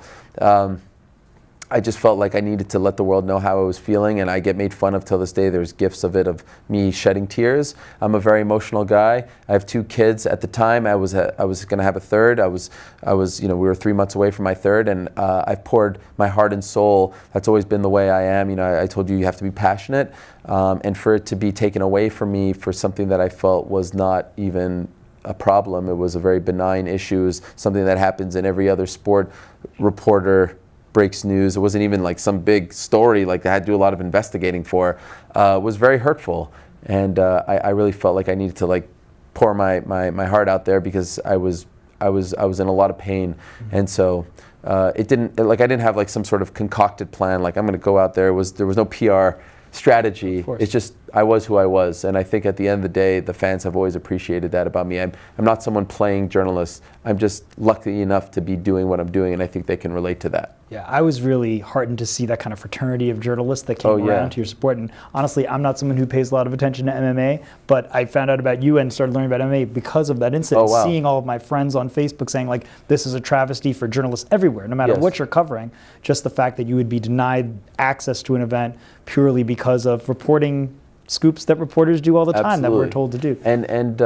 I just felt like I needed to let the world know how I was feeling, and I get made fun of till this day. There's gifs of it, of me shedding tears. I'm a very emotional guy. I have 2 kids. At the time, I was going to have a third. We were 3 months away from my third, and I've poured my heart and soul. That's always been the way I am. I told you have to be passionate, and for it to be taken away from me for something that I felt was not even a problem. It was a very benign issue. It was something that happens in every other sport. Reporter breaks news. It wasn't even like some big story like I had to do a lot of investigating for. Was very hurtful, and I really felt like I needed to pour my heart out there, because I was in a lot of pain. And so I didn't have some sort of concocted plan, like I'm going to go out there. There was no PR strategy. It's just I was who I was, and I think at the end of the day, the fans have always appreciated that about me. I'm not someone playing journalist. I'm just lucky enough to be doing what I'm doing, and I think they can relate to that. Yeah, I was really heartened to see that kind of fraternity of journalists that came around to your sport. And honestly, I'm not someone who pays a lot of attention to MMA, but I found out about you and started learning about MMA because of that incident. Seeing all of my friends on Facebook saying this is a travesty for journalists everywhere, no matter what you're covering. Just the fact that you would be denied access to an event purely because of reporting scoops that reporters do all the time that we're told to do. And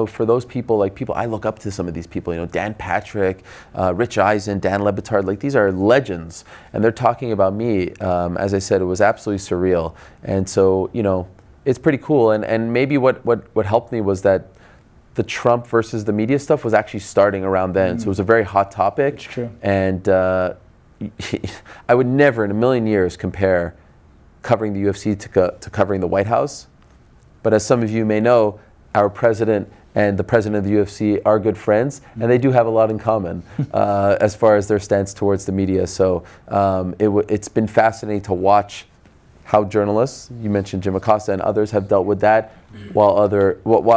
for those people, I look up to some of these people, Dan Patrick, Rich Eisen, Dan Le Batard, these are legends, and they're talking about me. As I said, it was absolutely surreal. And so, it's pretty cool. And maybe what helped me was that the Trump versus the media stuff was actually starting around then. So it was a very hot topic. It's true. And I would never in a million years compare covering the UFC to covering the White House. But as some of you may know, our president and the president of the UFC are good friends, and they do have a lot in common as far as their stance towards the media. So it's been fascinating to watch how journalists, you mentioned Jim Acosta and others, have dealt with that, while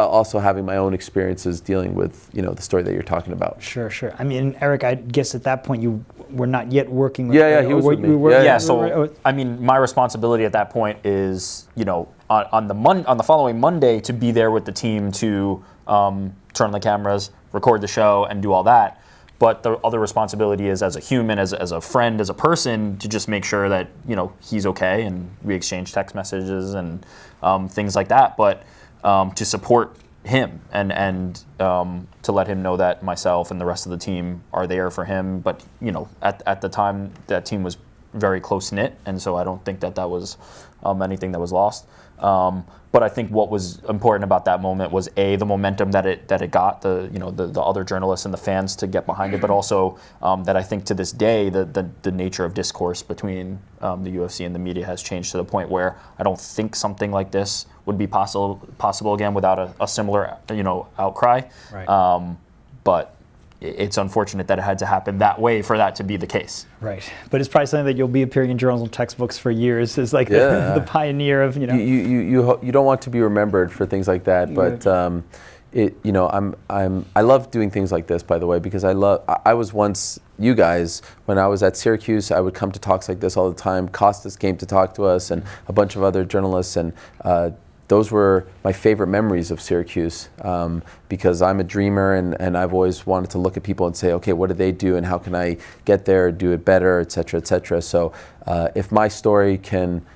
also having my own experiences dealing with the story that you're talking about. Sure. I mean, Eric, I guess at that point you were not yet working with he was with me. So I mean, my responsibility at that point is, on the following Monday to be there with the team to turn the cameras, record the show, and do all that. But the other responsibility is as a human, as a friend, as a person, to just make sure that he's okay, and we exchange text messages and things like that. But to support him and to let him know that myself and the rest of the team are there for him. But at the time, that team was very close knit, and so I don't think that was anything that was lost. But I think what was important about that moment was the momentum that it got, the other journalists and the fans to get behind it, but also that I think to this day the nature of discourse between the UFC and the media has changed to the point where I don't think something like this would be possible again without a similar outcry. Right. But it's unfortunate that it had to happen that way for that to be the case. Right, but it's probably something that you'll be appearing in journalism textbooks for years. Is like the pioneer of You don't want to be remembered for things like that, but I love doing things like this, by the way, because I was once you guys when I was at Syracuse. I would come to talks like this all the time. Costas came to talk to us, and a bunch of other journalists, and those were my favorite memories of Syracuse because I'm a dreamer and I've always wanted to look at people and say, okay, what do they do and how can I get there, do it better, et cetera, et cetera. So if my story can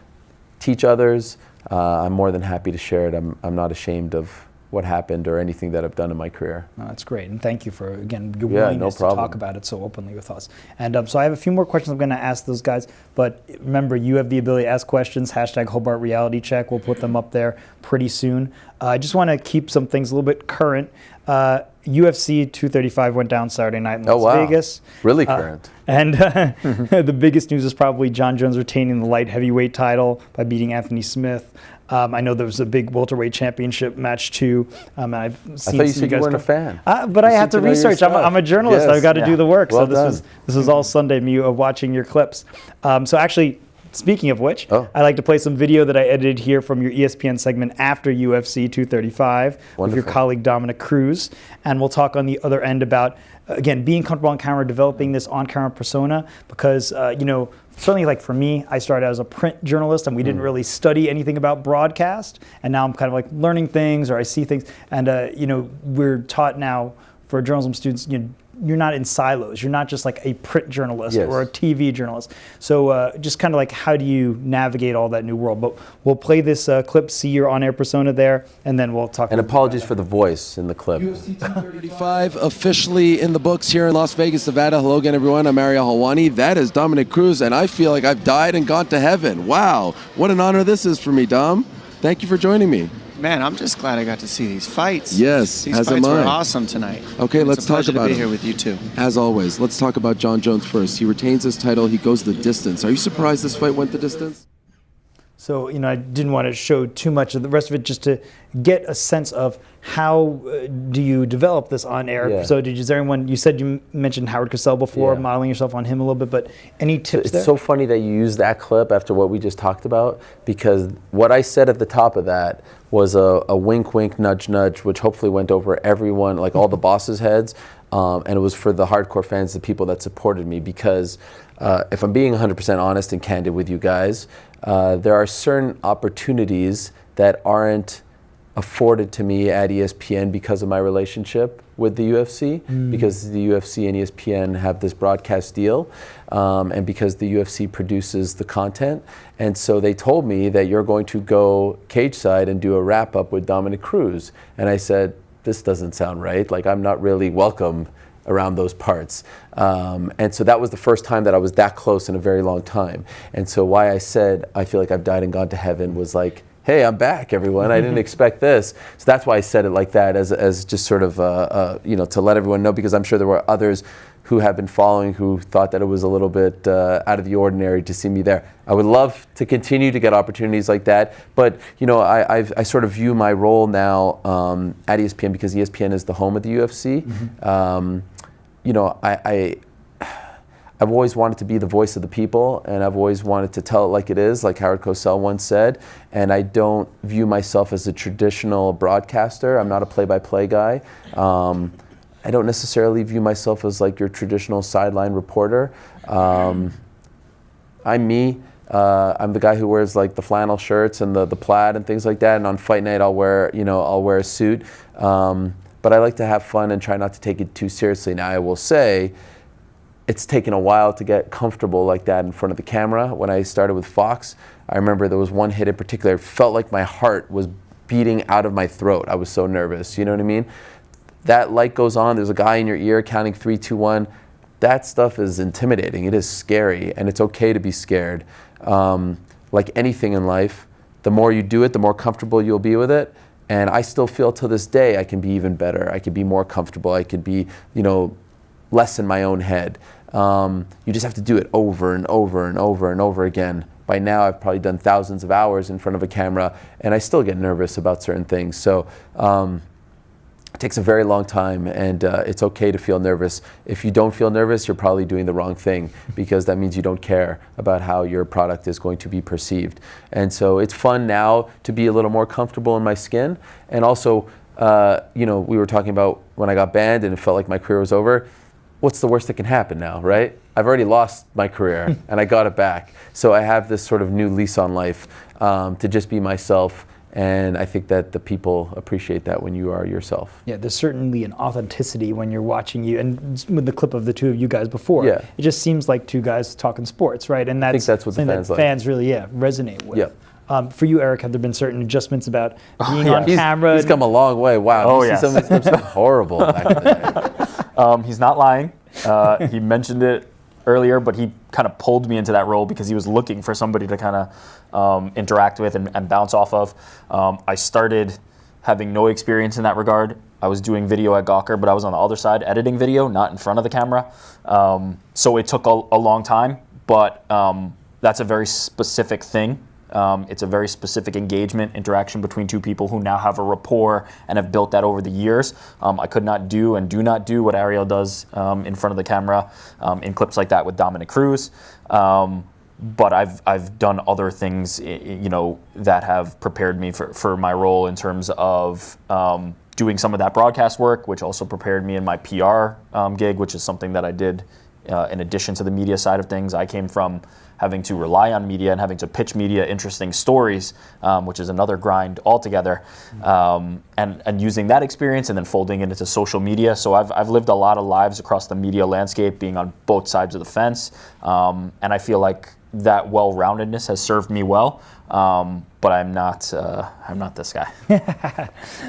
teach others, I'm more than happy to share it. I'm not ashamed of what happened or anything that I've done in my career. No, that's great, and thank you for, again, your willingness to talk about it so openly with us. And so I have a few more questions I'm going to ask those guys, but remember, you have the ability to ask questions, #Hobart Reality Check. We'll put them up there pretty soon. I just want to keep some things a little bit current. UFC 235 went down Saturday night in Las Vegas. Really current. And the biggest news is probably John Jones retaining the light heavyweight title by beating Anthony Smith. I know there was a big welterweight championship match too. I've seen I thought you said you weren't a fan. But I had to research. I'm a journalist. I've got to do the work. Well so this was all Sunday, me watching your clips. So actually, speaking of which, I like to play some video that I edited here from your ESPN segment after UFC 235 with your colleague Dominic Cruz, and we'll talk on the other end about, again, being comfortable on camera, developing this on-camera persona, because certainly, like for me, I started as a print journalist, and we didn't really study anything about broadcast, and now I'm kind of like learning things, or I see things, and we're taught now for journalism students, you're not in silos. You're not just like a print journalist or a TV journalist. So just kind of like, how do you navigate all that new world? But we'll play this clip, see your on-air persona there, and then we'll talk. And apologies for the voice in the clip. UFC 235 officially in the books here in Las Vegas, Nevada. Hello again, everyone. I'm Ariel Helwani. That is Dominic Cruz, and I feel like I've died and gone to heaven. Wow, what an honor this is for me, Dom. Thank you for joining me. Man, I'm just glad I got to see these fights. Yes, these fights were awesome tonight. Okay, let's talk about it. It's a pleasure to be here with you too. As always, let's talk about John Jones first. He retains his title. He goes the distance. Are you surprised this fight went the distance? So, I didn't want to show too much of the rest of it, just to get a sense of how do you develop this on air. Yeah. So you said you mentioned Howard Cosell before, modeling yourself on him a little bit, but any tips there? It's so funny that you use that clip after what we just talked about, because what I said at the top of that was a wink, wink, nudge, nudge, which hopefully went over everyone, like all the bosses' heads, and it was for the hardcore fans, the people that supported me, because if I'm being 100% honest and candid with you guys, there are certain opportunities that aren't afforded to me at ESPN because of my relationship with the UFC, because the UFC and ESPN have this broadcast deal, and because the UFC produces the content. And so they told me that you're going to go cage side and do a wrap up with Dominic Cruz. And I said, this doesn't sound right. Like, I'm not really welcome around those parts. And so that was the first time that I was that close in a very long time. And so why I said I feel like I've died and gone to heaven was like, hey, I'm back, everyone. I didn't expect this. So that's why I said it like that, as just sort of, to let everyone know, because I'm sure there were others who have been following who thought that it was a little bit out of the ordinary to see me there. I would love to continue to get opportunities like that, but I sort of view my role now at ESPN, because ESPN is the home of the UFC. I've always wanted to be the voice of the people, and I've always wanted to tell it like it is, like Howard Cosell once said, and I don't view myself as a traditional broadcaster. I'm not a play-by-play guy. I don't necessarily view myself as like your traditional sideline reporter. I'm me. I'm the guy who wears like the flannel shirts and the plaid and things like that, and on fight night I'll wear a suit. But I like to have fun and try not to take it too seriously. Now I will say, it's taken a while to get comfortable like that in front of the camera. When I started with Fox, I remember there was one hit in particular. It felt like my heart was beating out of my throat. I was so nervous, you know what I mean? That light goes on, there's a guy in your ear counting 3, 2, 1. That stuff is intimidating. It is scary, and it's okay to be scared. Like anything in life, the more you do it, the more comfortable you'll be with it. And I still feel to this day I can be even better. I could be more comfortable. I could be, less in my own head. You just have to do it over and over and over and over again. By now, I've probably done thousands of hours in front of a camera, and I still get nervous about certain things. So it takes a very long time, and it's okay to feel nervous. If you don't feel nervous, you're probably doing the wrong thing, because that means you don't care about how your product is going to be perceived. And so it's fun now to be a little more comfortable in my skin. And also, we were talking about when I got banned and it felt like my career was over. What's the worst that can happen now, right? I've already lost my career and I got it back. So I have this sort of new lease on life to just be myself. And I think that the people appreciate that when you are yourself. Yeah, there's certainly an authenticity when you're watching you. And with the clip of the two of you guys before, yeah, it just seems like two guys talking sports, right? And I think that's what the fans like. Fans really, resonate with. Yeah. For you, Eric, have there been certain adjustments about being on camera? He's come a long way. Wow. Oh, you see some of his clips are horrible back in the day. He's not lying. He mentioned it earlier, but he kind of pulled me into that role because he was looking for somebody to kind of interact with and bounce off of. I started having no experience in that regard. I was doing video at Gawker, but I was on the other side editing video, not in front of the camera. So it took a long time, but that's a very specific thing. It's a very specific engagement, interaction between two people who now have a rapport and have built that over the years. I could not do and do not do what Ariel does in front of the camera in clips like that with Dominic Cruz. But I've done other things, that have prepared me for my role in terms of doing some of that broadcast work, which also prepared me in my PR gig, which is something that I did in addition to the media side of things. I came from having to rely on media and having to pitch media interesting stories, which is another grind altogether, and using that experience and then folding it into social media. So I've lived a lot of lives across the media landscape, being on both sides of the fence, and I feel like that well-roundedness has served me well. But I'm not this guy.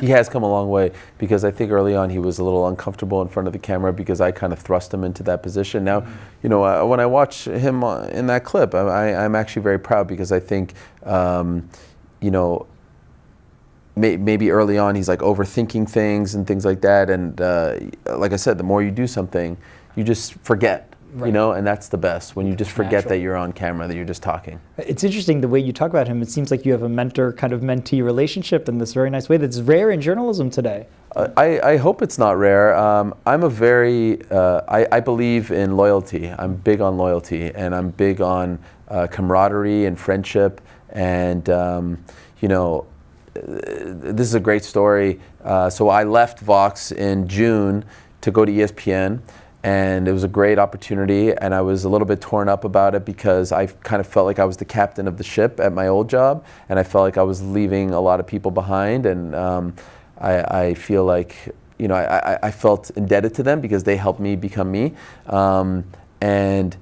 He has come a long way, because I think early on he was a little uncomfortable in front of the camera because I kind of thrust him into that position. Now, when I watch him in that clip, I'm actually very proud, because I think, maybe early on he's like overthinking things and things like that. And like I said, the more you do something, you just forget. Right. And that's the best, when you just forget that you're on camera, that you're just talking. It's interesting the way you talk about him. It seems like you have a mentor kind of mentee relationship in this very nice way that's rare in journalism today. I hope it's not rare. I'm a very, I believe in loyalty. I'm big on loyalty, and I'm big on camaraderie and friendship. And, this is a great story. So I left Vox in June to go to ESPN. And it was a great opportunity, and I was a little bit torn up about it, because I kind of felt like I was the captain of the ship at my old job, and I felt like I was leaving a lot of people behind. And I feel like, I felt indebted to them, because they helped me become me. And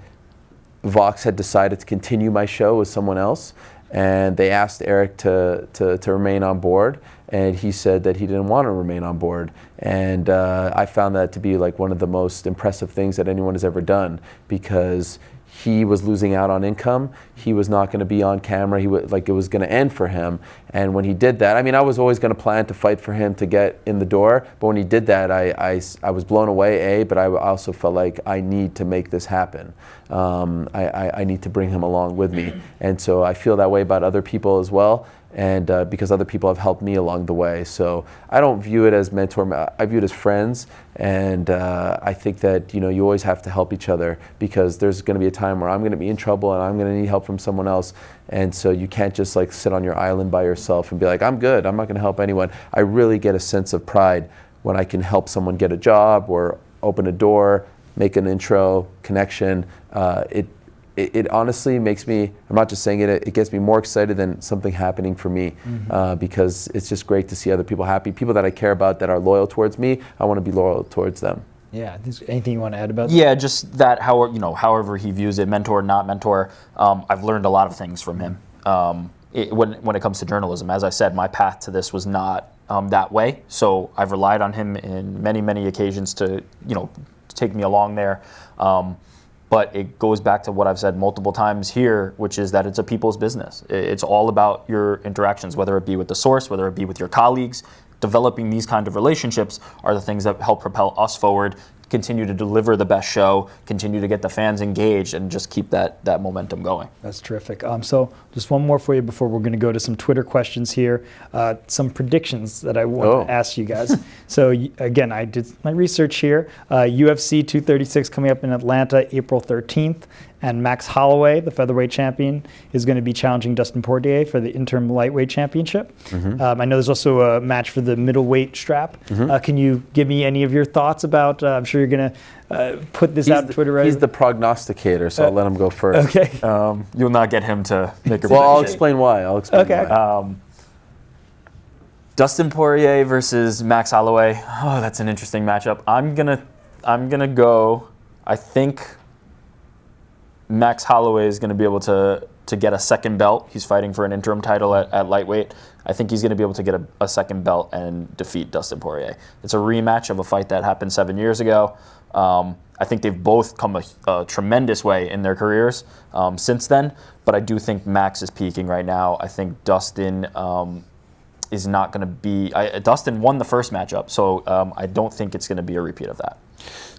Vox had decided to continue my show with someone else, and they asked Eric to remain on board. And he said that he didn't want to remain on board. And I found that to be like one of the most impressive things that anyone has ever done, because he was losing out on income. He was not going to be on camera. It was going to end for him. And when he did that, I was always going to plan to fight for him to get in the door. But when he did that, I was blown away, but I also felt like I need to make this happen. I need to bring him along with me. And so I feel that way about other people as well. And because other people have helped me along the way. So I don't view it as mentor, I view it as friends. And I think that, you always have to help each other, because there's going to be a time where I'm going to be in trouble and I'm going to need help from someone else. And so you can't just sit on your island by yourself and be like, I'm good, I'm not going to help anyone. I really get a sense of pride when I can help someone get a job or open a door, make an intro, connection. It honestly makes me, I'm not just saying it, it gets me more excited than something happening for me, because it's just great to see other people happy. People that I care about, that are loyal towards me, I want to be loyal towards them. Yeah, anything you want to add about that? Yeah, just that, however he views it, mentor, not mentor, I've learned a lot of things from him. when it comes to journalism. As I said, my path to this was not that way. So I've relied on him in many, many occasions to, take me along there. But it goes back to what I've said multiple times here, which is that it's a people's business. It's all about your interactions, whether it be with the source, whether it be with your colleagues. Developing these kind of relationships are the things that help propel us forward, continue to deliver the best show, continue to get the fans engaged, and just keep that momentum going. That's terrific. So just one more for you before we're going to go to some Twitter questions here. Some predictions that I want to ask you guys. So again, I did my research here. UFC 236 coming up in Atlanta, April 13th. And Max Holloway, the featherweight champion, is going to be challenging Dustin Poirier for the interim lightweight championship. I know there's also a match for the middleweight strap. Can you give me any of your thoughts about, I'm sure you're going to put this out on Twitter, right? He's the prognosticator, so I'll let him go first. Okay. You'll not get him to make a prediction. Well, I'll explain why. Why. Dustin Poirier versus Max Holloway. Oh, that's an interesting matchup. I'm gonna go, I think Max Holloway is going to be able to get a second belt. He's fighting for an interim title at lightweight. I think he's going to be able to get a second belt and defeat Dustin Poirier. It's a rematch of a fight that happened 7 years ago. I think they've both come a tremendous way in their careers since then, but I do think Max is peaking right now. I think Dustin is not going to be... Dustin won the first matchup, so I don't think it's going to be a repeat of that.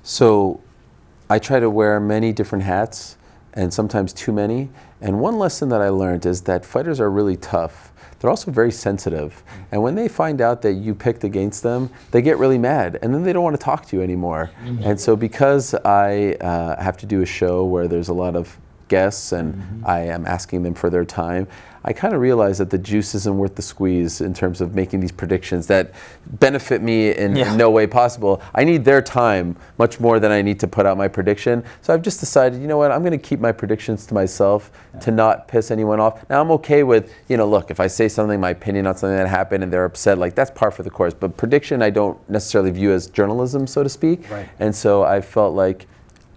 So I try to wear many different hats, and sometimes too many. And one lesson that I learned is that fighters are really tough. They're also very sensitive. And when they find out that you picked against them, they get really mad, and then they don't want to talk to you anymore. And so because I have to do a show where there's a lot of guests and I am asking them for their time, I kind of realize that the juice isn't worth the squeeze in terms of making these predictions that benefit me in no way possible. I need their time much more than I need to put out my prediction. So I've just decided, you know what, I'm going to keep my predictions to myself to not piss anyone off. Now I'm okay with, look, if I say something, my opinion on something that happened and they're upset, like that's par for the course. But prediction I don't necessarily view as journalism, so to speak. Right. And so I felt like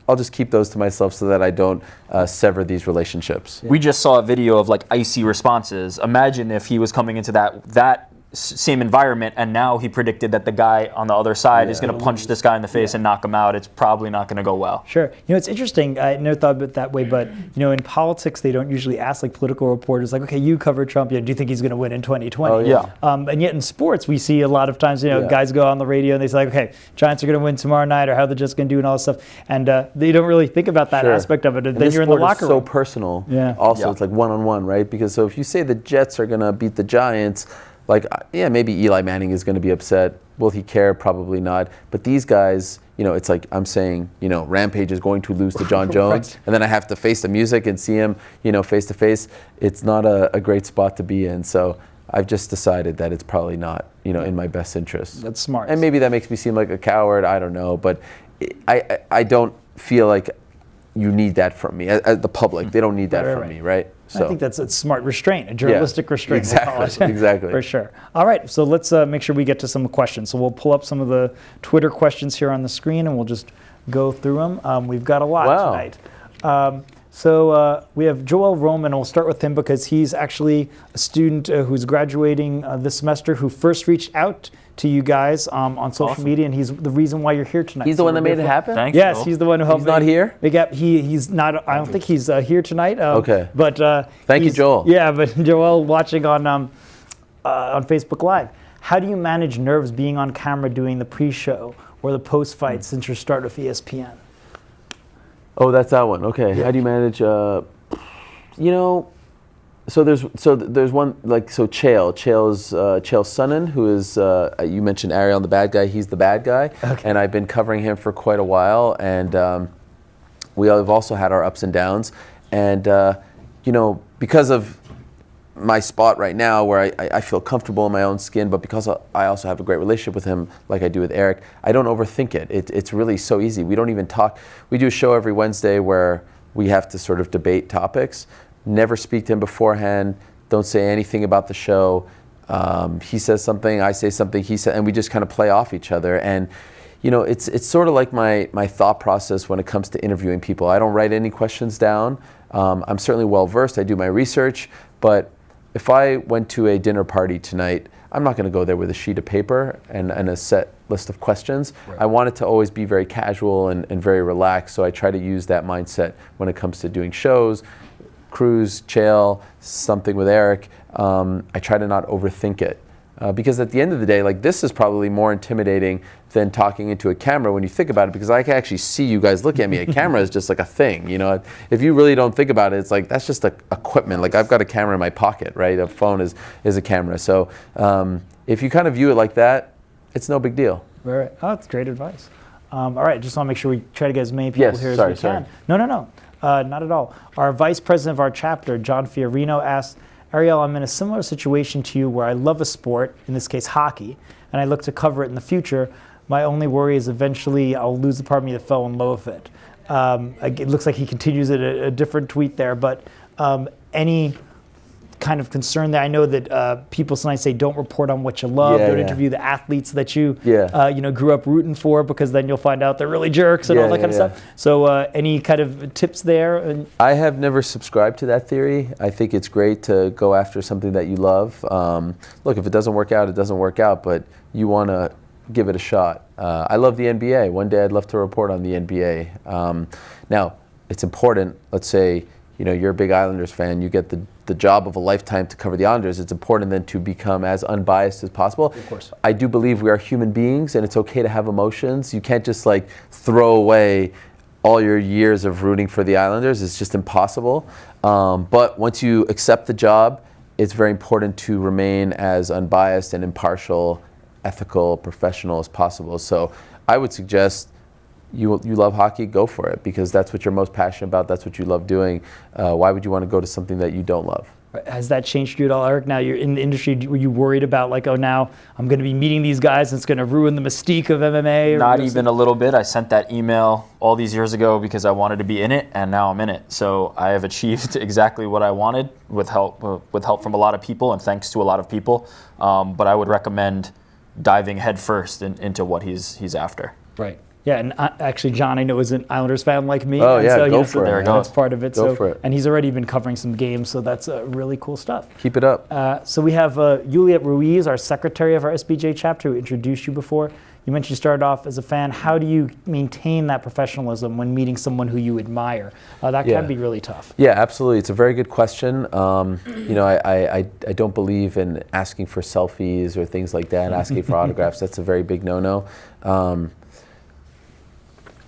I'll just keep those to myself so that I don't sever these relationships. We just saw a video of like icy responses. Imagine if he was coming into that same environment and now he predicted that the guy on the other side is going to punch this guy in the face and knock him out. It's probably not going to go well. Sure. It's interesting. I never thought of it that way, but in politics they don't usually ask like political reporters like, okay, you cover Trump. Do you think he's going to win in 2020? Oh, yeah. And yet in sports we see a lot of times guys go on the radio and they say like, okay, Giants are going to win tomorrow night, or how they're just going to do and all this stuff, and they don't really think about that aspect of it. And then you're in the locker room. So personal. Also, it's like one-on-one, right? Because so if you say the Jets are going to beat the Giants, like, maybe Eli Manning is going to be upset. Will he care? Probably not. But these guys, it's like I'm saying, Rampage is going to lose to John Jones, and then I have to face the music and see him, face to face. It's not a great spot to be in. So I've just decided that it's probably not, in my best interest. That's smart. And maybe that makes me seem like a coward. I don't know, but I don't feel like you need that from me. As the public, they don't need that from me, right? So I think that's a smart restraint, a journalistic restraint. Exactly. For sure. All right, so let's make sure we get to some questions. So we'll pull up some of the Twitter questions here on the screen, and we'll just go through them. We've got a lot tonight. So we have Joel Roman. We'll start with him because he's actually a student who's graduating this semester who first reached out to you guys on social media, and he's the reason why you're here tonight. He's the one that made it happen? Thanks, yes, Joel. he's the one who helped. He's not here? He's not. I don't think he's here tonight. Okay. But thank you, Joel. Yeah, but Joel watching on Facebook Live. How do you manage nerves being on camera doing the pre-show or the post-fight since your start with ESPN? Oh, that's that one. Okay. Yeah. How do you manage? So there's one Chael's Chael Sonnen, who is you mentioned Ariel, the bad guy. He's the bad guy, and I've been covering him for quite a while. And we have also had our ups and downs. And because of my spot right now, where I feel comfortable in my own skin, but because I also have a great relationship with him, like I do with Eric, I don't overthink it. It's really so easy. We don't even talk. We do a show every Wednesday where we have to sort of debate topics. Never speak to him beforehand. Don't say anything about the show. He says something, I say something, he said, and we just kind of play off each other. And it's sort of like my thought process when it comes to interviewing people. I don't write any questions down. I'm certainly well versed. I do my research, but if I went to a dinner party tonight, I'm not going to go there with a sheet of paper and a set list of questions. I want it to always be very casual and very relaxed, so I try to use that mindset when it comes to doing shows, Cruz, Chael, something with Eric. I try to not overthink it. Because at the end of the day, like, this is probably more intimidating than talking into a camera when you think about it, because I can actually see you guys looking at me. A camera is just like a thing, you know. If you really don't think about it, it's like, that's just equipment. Like, I've got a camera in my pocket, right? A phone is a camera. So if you kind of view it like that, it's no big deal. Right. Oh, that's great advice. All right, just want to make sure we try to get as many people here as we can. No, not at all. Our vice president of our chapter, John Fiorino, asked, Ariel, I'm in a similar situation to you where I love a sport, in this case hockey, and I look to cover it in the future. My only worry is eventually I'll lose the part of me that fell in love with it. It looks like he continues it a different tweet there, but any kind of concern there? I know that people sometimes say don't report on what you love, don't interview the athletes that you grew up rooting for, because then you'll find out they're really jerks and all that kind of stuff. So any kind of tips there? I have never subscribed to that theory. I think it's great to go after something that you love. Look, if it doesn't work out, it doesn't work out, but you want to give it a shot. I love the NBA. One day I'd love to report on the NBA. Now, it's important, let's say, you're a big Islanders fan, you get the job of a lifetime to cover the Islanders. It's important then to become as unbiased as possible. Of course. I do believe we are human beings, and it's okay to have emotions. You can't just like throw away all your years of rooting for the Islanders. It's just impossible. But once you accept the job, it's very important to remain as unbiased and impartial, ethical, professional as possible. So I would suggest you love hockey, go for it, because that's what you're most passionate about. That's what you love doing. Why would you want to go to something that you don't love? Has that changed you at all, Eric? Now you're in the industry. Were you worried about like, oh, now I'm going to be meeting these guys and it's going to ruin the mystique of MMA? Not even a little bit. I sent that email all these years ago because I wanted to be in it, and now I'm in it. So I have achieved exactly what I wanted with help from a lot of people and thanks to a lot of people. But I would recommend diving headfirst into what he's after. Right. Yeah, and actually, John, I know, is an Islanders fan like me. Oh, and yeah, so, go for it. That's part of it. Go for it. And he's already been covering some games, so that's really cool stuff. Keep it up. So we have Juliet Ruiz, our secretary of our SBJ chapter, who introduced you before. You mentioned you started off as a fan. How do you maintain that professionalism when meeting someone who you admire? That can be really tough. Yeah, absolutely. It's a very good question. I don't believe in asking for selfies or things like that, asking for autographs. That's a very big no-no.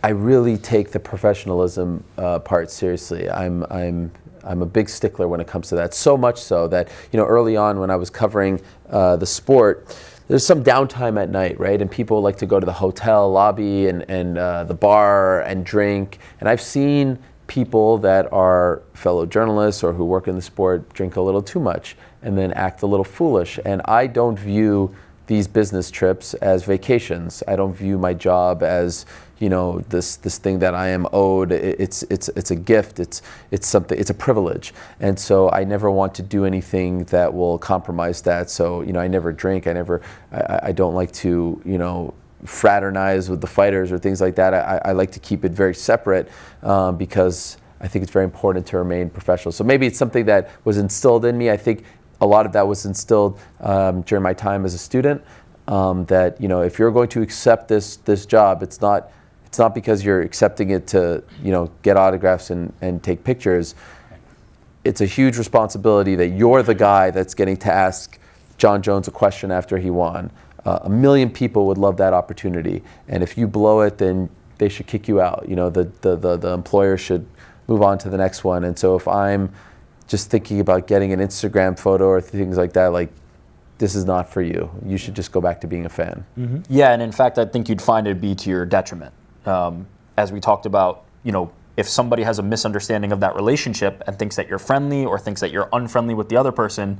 I really take the professionalism part seriously. I'm a big stickler when it comes to that. So much so that early on when I was covering the sport, there's some downtime at night, right? And people like to go to the hotel lobby and the bar and drink. And I've seen people that are fellow journalists or who work in the sport drink a little too much and then act a little foolish. And I don't view these business trips as vacations. I don't view my job as this thing that I am owed. It's a gift. It's something. It's a privilege. And so I never want to do anything that will compromise that. So I never drink. I don't like to fraternize with the fighters or things like that. I like to keep it very separate because I think it's very important to remain professional. So maybe it's something that was instilled in me. I think a lot of that was instilled during my time as a student. That if you're going to accept this job, it's not because you're accepting it to get autographs and take pictures. It's a huge responsibility that you're the guy that's getting to ask John Jones a question after he won. A million people would love that opportunity, and if you blow it, then they should kick you out. The employer should move on to the next one. And so if I'm just thinking about getting an Instagram photo or things like that, like, this is not for you. You should just go back to being a fan. Mm-hmm. Yeah, and in fact, I think you'd find it'd be to your detriment. As we talked about, if somebody has a misunderstanding of that relationship and thinks that you're friendly or thinks that you're unfriendly with the other person,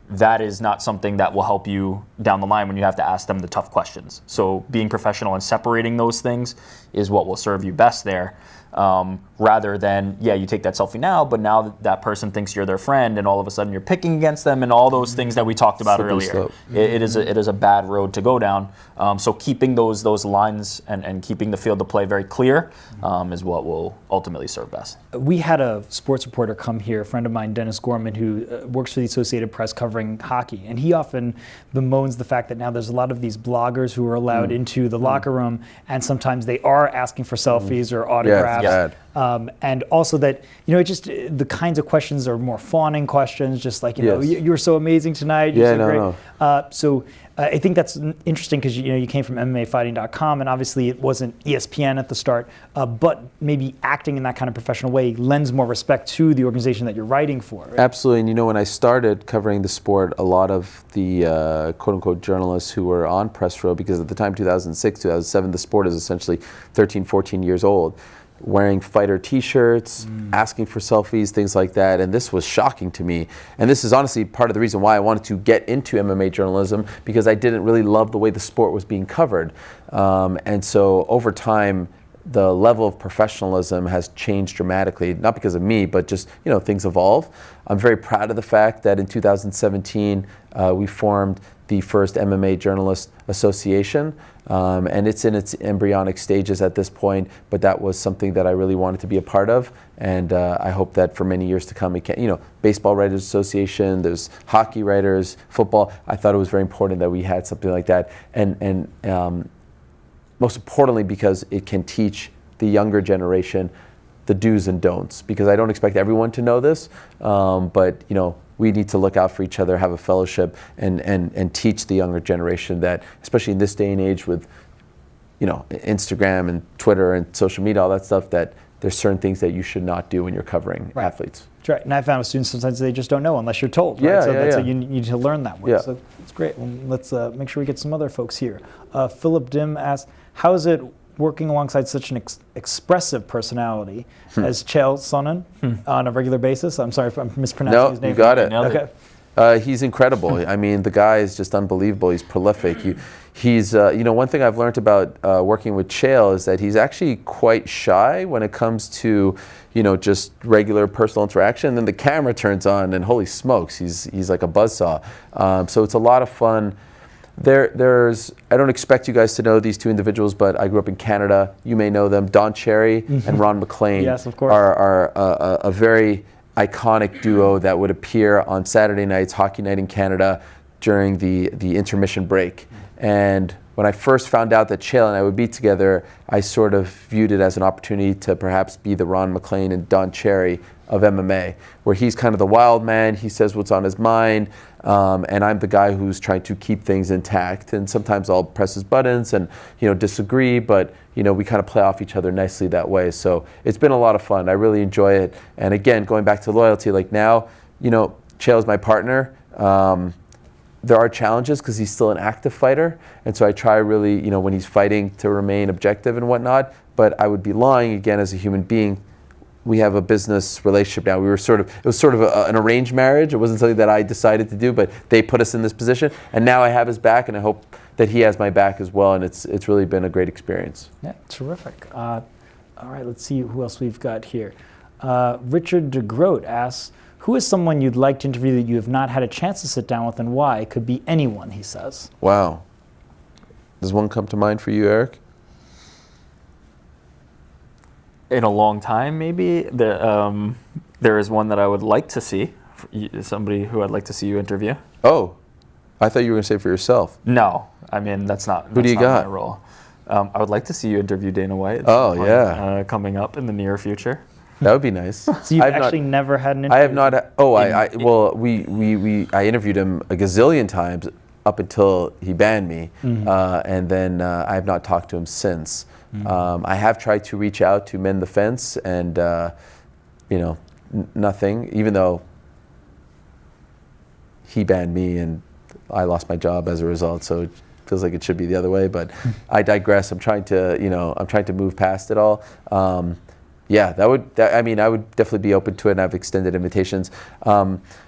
that is not something that will help you down the line when you have to ask them the tough questions. So being professional and separating those things is what will serve you best there. Rather than, you take that selfie now, but now that person thinks you're their friend, and all of a sudden you're picking against them, and all those things that we talked about earlier. It is a bad road to go down. So keeping those lines and keeping the field of play very clear is what will ultimately serve best. We had a sports reporter come here, a friend of mine, Dennis Gorman, who works for the Associated Press covering hockey, and he often bemoans the fact that now there's a lot of these bloggers who are allowed into the locker room, and sometimes they are asking for selfies or autographs. And also that, it just, the kinds of questions are more fawning questions, just like, you were so amazing tonight. You're so great. So I think that's interesting because, you came from MMAfighting.com, and obviously it wasn't ESPN at the start, but maybe acting in that kind of professional way lends more respect to the organization that you're writing for. Right? Absolutely. And when I started covering the sport, a lot of the quote-unquote journalists who were on press row, because at the time, 2006, 2007, the sport is essentially 13, 14 years old, wearing fighter t-shirts, asking for selfies, things like that, and this was shocking to me. And this is honestly part of the reason why I wanted to get into MMA journalism, because I didn't really love the way the sport was being covered. And so over time, the level of professionalism has changed dramatically, not because of me, but just, things evolve. I'm very proud of the fact that in 2017, we formed the first MMA Journalist Association, and it's in its embryonic stages at this point, but that was something that I really wanted to be a part of, and I hope that for many years to come, it can, Baseball Writers Association, there's hockey writers, football. I thought it was very important that we had something like that, and most importantly because it can teach the younger generation the do's and don'ts, because I don't expect everyone to know this, but we need to look out for each other, have a fellowship, and teach the younger generation that, especially in this day and age with, Instagram and Twitter and social media, all that stuff, that there's certain things that you should not do when you're covering athletes. That's right. And I found with students sometimes they just don't know unless you're told. Right? So you need to learn that way. So it's great. Well, let's make sure we get some other folks here. Philip Dim asks, how is it working alongside such an expressive personality as Chael Sonnen on a regular basis? I'm sorry if I'm mispronouncing his name. No, you got it. Okay. He's incredible. I mean, the guy is just unbelievable. He's prolific. He's one thing I've learned about working with Chael is that he's actually quite shy when it comes to, just regular personal interaction. And then the camera turns on, and holy smokes, he's like a buzzsaw. So it's a lot of fun. I don't expect you guys to know these two individuals, but I grew up in Canada. You may know them. Don Cherry and Ron McLean yes, of course. are a very iconic duo that would appear on Saturday nights, Hockey Night in Canada, during the intermission break. And when I first found out that Chael and I would be together, I sort of viewed it as an opportunity to perhaps be the Ron McLean and Don Cherry of MMA, where he's kind of the wild man, he says what's on his mind, and I'm the guy who's trying to keep things intact. And sometimes I'll press his buttons and disagree, but we kind of play off each other nicely that way. So it's been a lot of fun. I really enjoy it. And again, going back to loyalty, like now, Chael's my partner. There are challenges because he's still an active fighter, and so I try really, when he's fighting, to remain objective and whatnot. But I would be lying again as a human being. We have a business relationship now. It was sort of an arranged marriage. It wasn't something that I decided to do, but they put us in this position, and now I have his back, and I hope that he has my back as well. And it's really been a great experience. Yeah, terrific. All right, let's see who else we've got here. Richard DeGroat asks, who is someone you'd like to interview that you have not had a chance to sit down with, and why? It could be anyone, he says. Wow. Does one come to mind for you, Eric? In a long time, maybe. There is one that I would like to see, somebody who I'd like to see you interview. Oh, I thought you were going to say for yourself. No, I mean, that's not my role. I would like to see you interview Dana White. Coming up in the near future. That would be nice. So you've actually never had an interview? I have not. I interviewed him a gazillion times up until he banned me, and then I have not talked to him since. I have tried to reach out to Mend the Fence, and nothing. Even though he banned me, and I lost my job as a result, so it feels like it should be the other way. But I digress. I'm trying to move past it all. I would definitely be open to it, and I've extended invitations.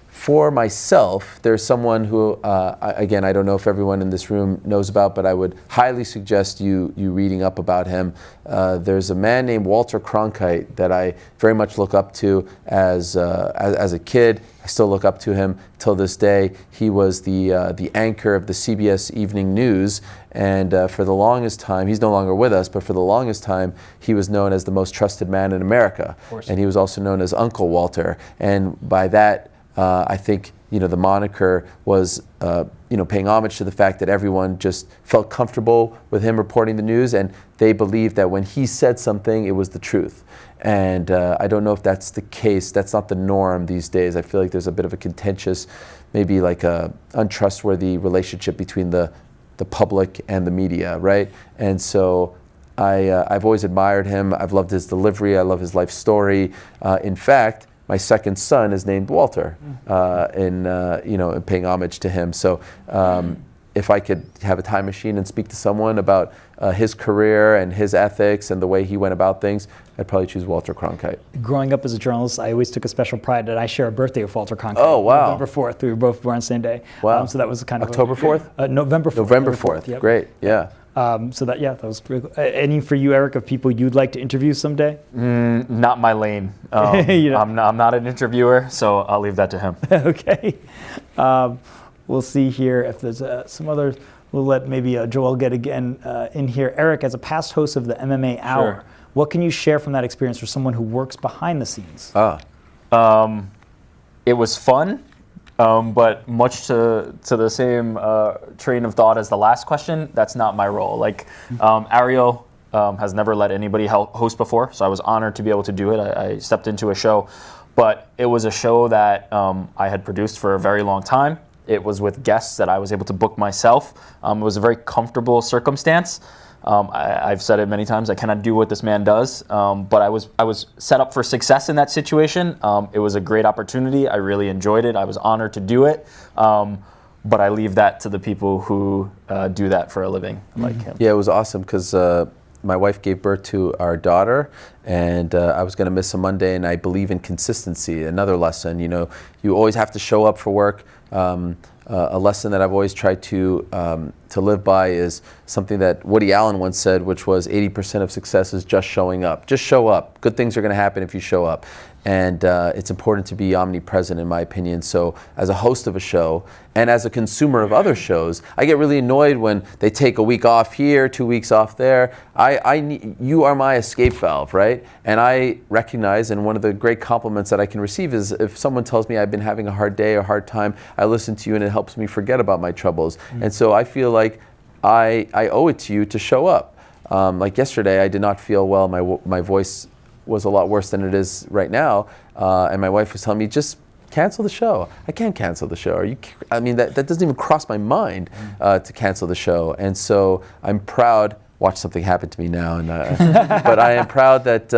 for myself, there's someone who, again, I don't know if everyone in this room knows about, but I would highly suggest you reading up about him. There's a man named Walter Cronkite that I very much look up to as a kid. I still look up to him till this day. He was the anchor of the CBS Evening News, and for the longest time, he's no longer with us, but for the longest time, he was known as the most trusted man in America. And he was also known as Uncle Walter. And by that, I think the moniker was paying homage to the fact that everyone just felt comfortable with him reporting the news, and they believed that when he said something, it was the truth. And I don't know if that's the case. That's not the norm these days. I feel like there's a bit of a contentious, maybe like a untrustworthy relationship between the public and the media, right? And so I've always admired him. I've loved his delivery. I love his life story. In fact, my second son is named Walter, in paying homage to him. So if I could have a time machine and speak to someone about his career and his ethics and the way he went about things, I'd probably choose Walter Cronkite. Growing up as a journalist, I always took a special pride that I share a birthday with Walter Cronkite. Oh, wow. November 4th. We were both born on the same day. Wow. So that was kind of October 4th? November 4th. November 4th. Yep. Great. Yeah. That was really cool. Any for you, Eric, of people you'd like to interview someday? Not my lane. I'm not an interviewer, so I'll leave that to him. Okay. We'll see here if there's some others. We'll let maybe Joel get again in here. Eric, as a past host of the MMA Hour, what can you share from that experience for someone who works behind the scenes? It was fun. But much to the same train of thought as the last question, that's not my role. Ariel has never let anybody host before, so I was honored to be able to do it. I stepped into a show, but it was a show that I had produced for a very long time. It was with guests that I was able to book myself. It was a very comfortable circumstance. I've said it many times, I cannot do what this man does, but I was set up for success in that situation. It was a great opportunity. I really enjoyed it. I was honored to do it, but I leave that to the people who do that for a living, like him. Yeah, it was awesome because my wife gave birth to our daughter, and I was going to miss a Monday, and I believe in consistency. Another lesson, you always have to show up for work. A lesson that I've always tried to live by is something that Woody Allen once said, which was 80% of success is just showing up. Just show up. Good things are going to happen if you show up. And it's important to be omnipresent, in my opinion. So as a host of a show and as a consumer of other shows, I get really annoyed when they take a week off here, 2 weeks off there. You are my escape valve, right? And I recognize, and one of the great compliments that I can receive is if someone tells me I've been having a hard day or hard time, I listen to you and it helps me forget about my troubles. And so I feel like I owe it to you to show up. Like yesterday, I did not feel well. My voice was a lot worse than it is right now, and my wife was telling me, just cancel the show. I can't cancel the show. That doesn't even cross my mind to cancel the show. And so I'm proud. Watch something happen to me now, but I am proud that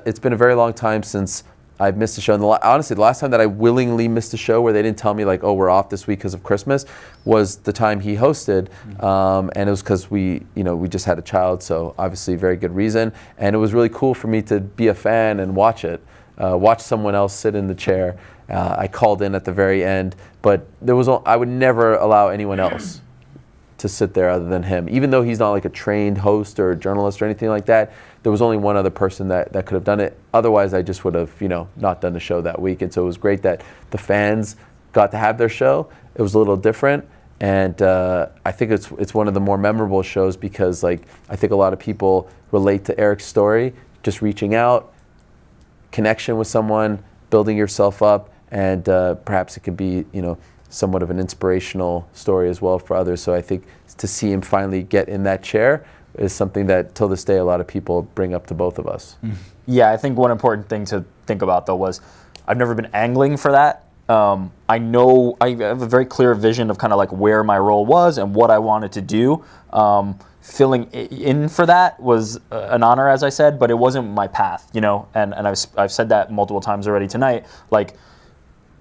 it's been a very long time since I've missed a show. And honestly, the last time that I willingly missed a show where they didn't tell me oh, we're off this week because of Christmas was the time he hosted. And it was because we just had a child. So obviously very good reason. And it was really cool for me to be a fan and watch it, watch someone else sit in the chair. I called in at the very end, but I would never allow anyone else to sit there other than him. Even though he's not like a trained host or a journalist or anything like that, there was only one other person that could have done it. Otherwise, I just would have, not done the show that week. And so it was great that the fans got to have their show. It was a little different. And I think it's one of the more memorable shows because I think a lot of people relate to Eric's story, just reaching out, connection with someone, building yourself up, and perhaps it could be, somewhat of an inspirational story as well for others. So I think to see him finally get in that chair is something that till this day a lot of people bring up to both of us. Yeah, I think one important thing to think about though was I've never been angling for that. I know I have a very clear vision of kind of where my role was and what I wanted to do. Filling in for that was an honor, as I said, but it wasn't my path, and I've said that multiple times already tonight.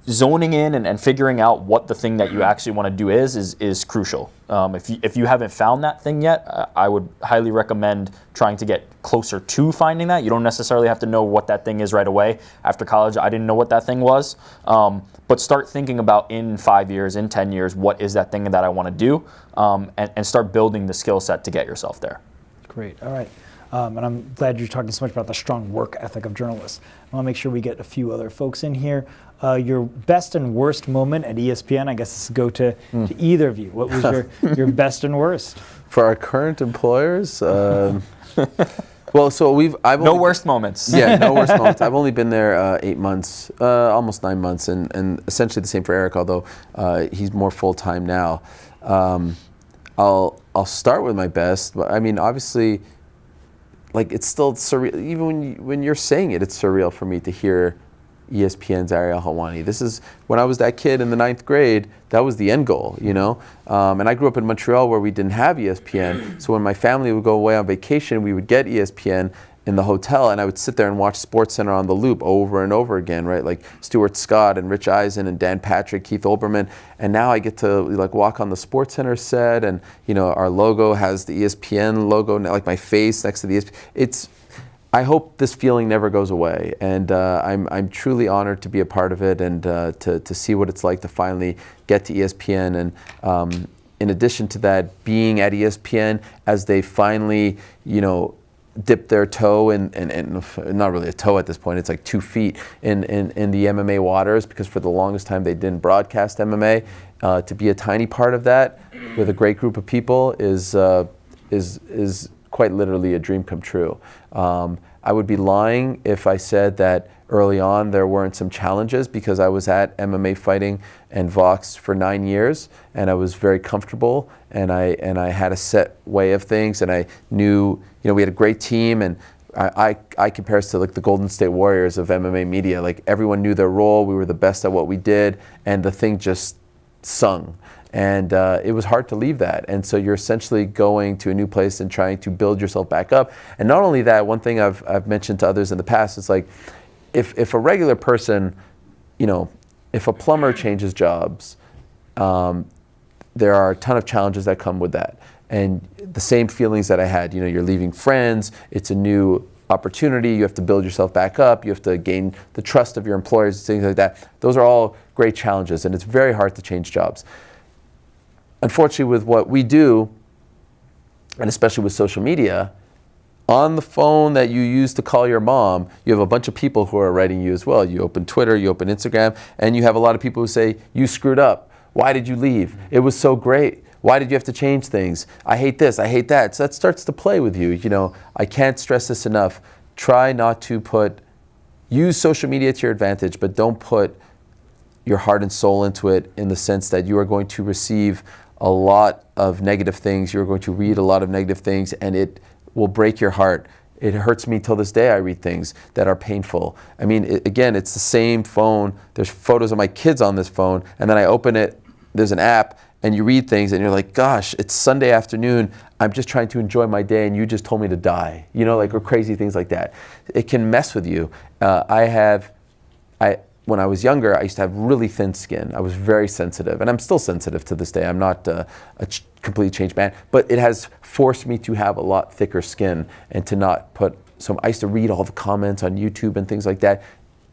zoning in and figuring out what the thing that you actually want to do is crucial. If you haven't found that thing yet, I would highly recommend trying to get closer to finding that. You don't necessarily have to know what that thing is right away. After college, I didn't know what that thing was. But start thinking about in 5 years, in 10 years, what is that thing that I want to do, and start building the skill set to get yourself there. Great. All right. And I'm glad you're talking so much about the strong work ethic of journalists. I want to make sure we get a few other folks in here. Your best and worst moment at ESPN, I guess this go to either of you. What was your best and worst? For our current employers, well, so I've no worst moments. Yeah, no worst moments. I've only been there 8 months, almost 9 months, and essentially the same for Eric, although he's more full-time now. I'll start with my best. I mean, obviously, like, it's still surreal. Even when you're saying it, it's surreal for me to hear ESPN's Ariel Helwani. This is, when I was that kid in the 9th grade, that was the end goal, you know? And I grew up in Montreal where we didn't have ESPN. So when my family would go away on vacation, we would get ESPN in the hotel, and I would sit there and watch SportsCenter on the loop over and over again, right? Like Stuart Scott and Rich Eisen and Dan Patrick, Keith Olbermann. And now I get to like walk on the SportsCenter set, and you know, our logo has the ESPN logo, like my face next to the ESPN. I hope this feeling never goes away, and I'm truly honored to be a part of it, and to see what it's like to finally get to ESPN. And in addition to that, being at ESPN as they finally, you know, dip their toe in not really a toe at this point, it's like 2 feet in the MMA waters, because for the longest time they didn't broadcast MMA. To be a tiny part of that with a great group of people is quite literally a dream come true. I would be lying if I said that early on there weren't some challenges, because I was at MMA fighting and Vox for 9 years, and I was very comfortable, and I had a set way of things, and I knew, you know, we had a great team, and I compare us to like the Golden State Warriors of MMA media. Like, everyone knew their role, we were the best at what we did, and the thing just sung. And it was hard to leave that. And so you're essentially going to a new place and trying to build yourself back up. And not only that, one thing I've mentioned to others in the past is like, if a regular person, you know, if a plumber changes jobs, there are a ton of challenges that come with that. And the same feelings that I had, you know, you're leaving friends, it's a new opportunity, you have to build yourself back up, you have to gain the trust of your employers, things like that. Those are all great challenges, and it's very hard to change jobs. Unfortunately, with what we do, and especially with social media, on the phone that you use to call your mom, you have a bunch of people who are writing you as well. You open Twitter, you open Instagram, and you have a lot of people who say, you screwed up. Why did you leave? It was so great. Why did you have to change things? I hate this, I hate that. So that starts to play with you. You know, I can't stress this enough. Try not to use social media to your advantage, but don't put your heart and soul into it, in the sense that you are going to receive a lot of negative things. You're going to read a lot of negative things, and it will break your heart. It hurts me till this day. I read things that are painful. I mean, again, it's the same phone. There's photos of my kids on this phone, and then I open it, there's an app, and you read things, and you're like, gosh, it's Sunday afternoon. I'm just trying to enjoy my day, and you just told me to die. You know, like, or crazy things like that. It can mess with you. When I was younger, I used to have really thin skin. I was very sensitive, and I'm still sensitive to this day. I'm not a completely changed man, but it has forced me to have a lot thicker skin, and to not put some. I used to read all the comments on YouTube and things like that.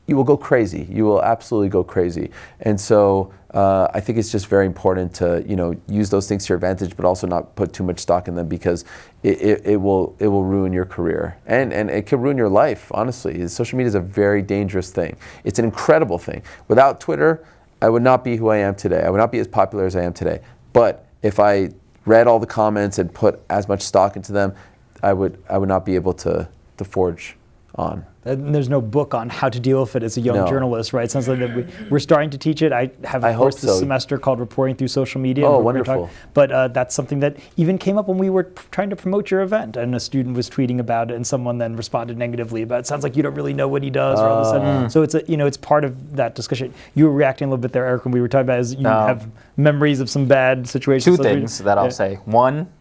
You will go crazy. You will absolutely go crazy. And so I think it's just very important to, you know, use those things to your advantage, but also not put too much stock in them, because it will ruin your career, and it can ruin your life. Honestly, social media is a very dangerous thing. It's an incredible thing. Without Twitter, I would not be who I am today. I would not be as popular as I am today. But if I read all the comments and put as much stock into them, I would not be able to forge on. And there's no book on how to deal with it as a young journalist, right? It sounds like that we're starting to teach it. I have a course this semester called Reporting Through Social Media. Oh, wonderful. But that's something that even came up when we were trying to promote your event, and a student was tweeting about it, and someone then responded negatively about it. It sounds like you don't really know what he does, or all of a sudden. So it's part of that discussion. You were reacting a little bit there, Eric, when we were talking about you have memories of some bad situations. Two things that I'll say. One,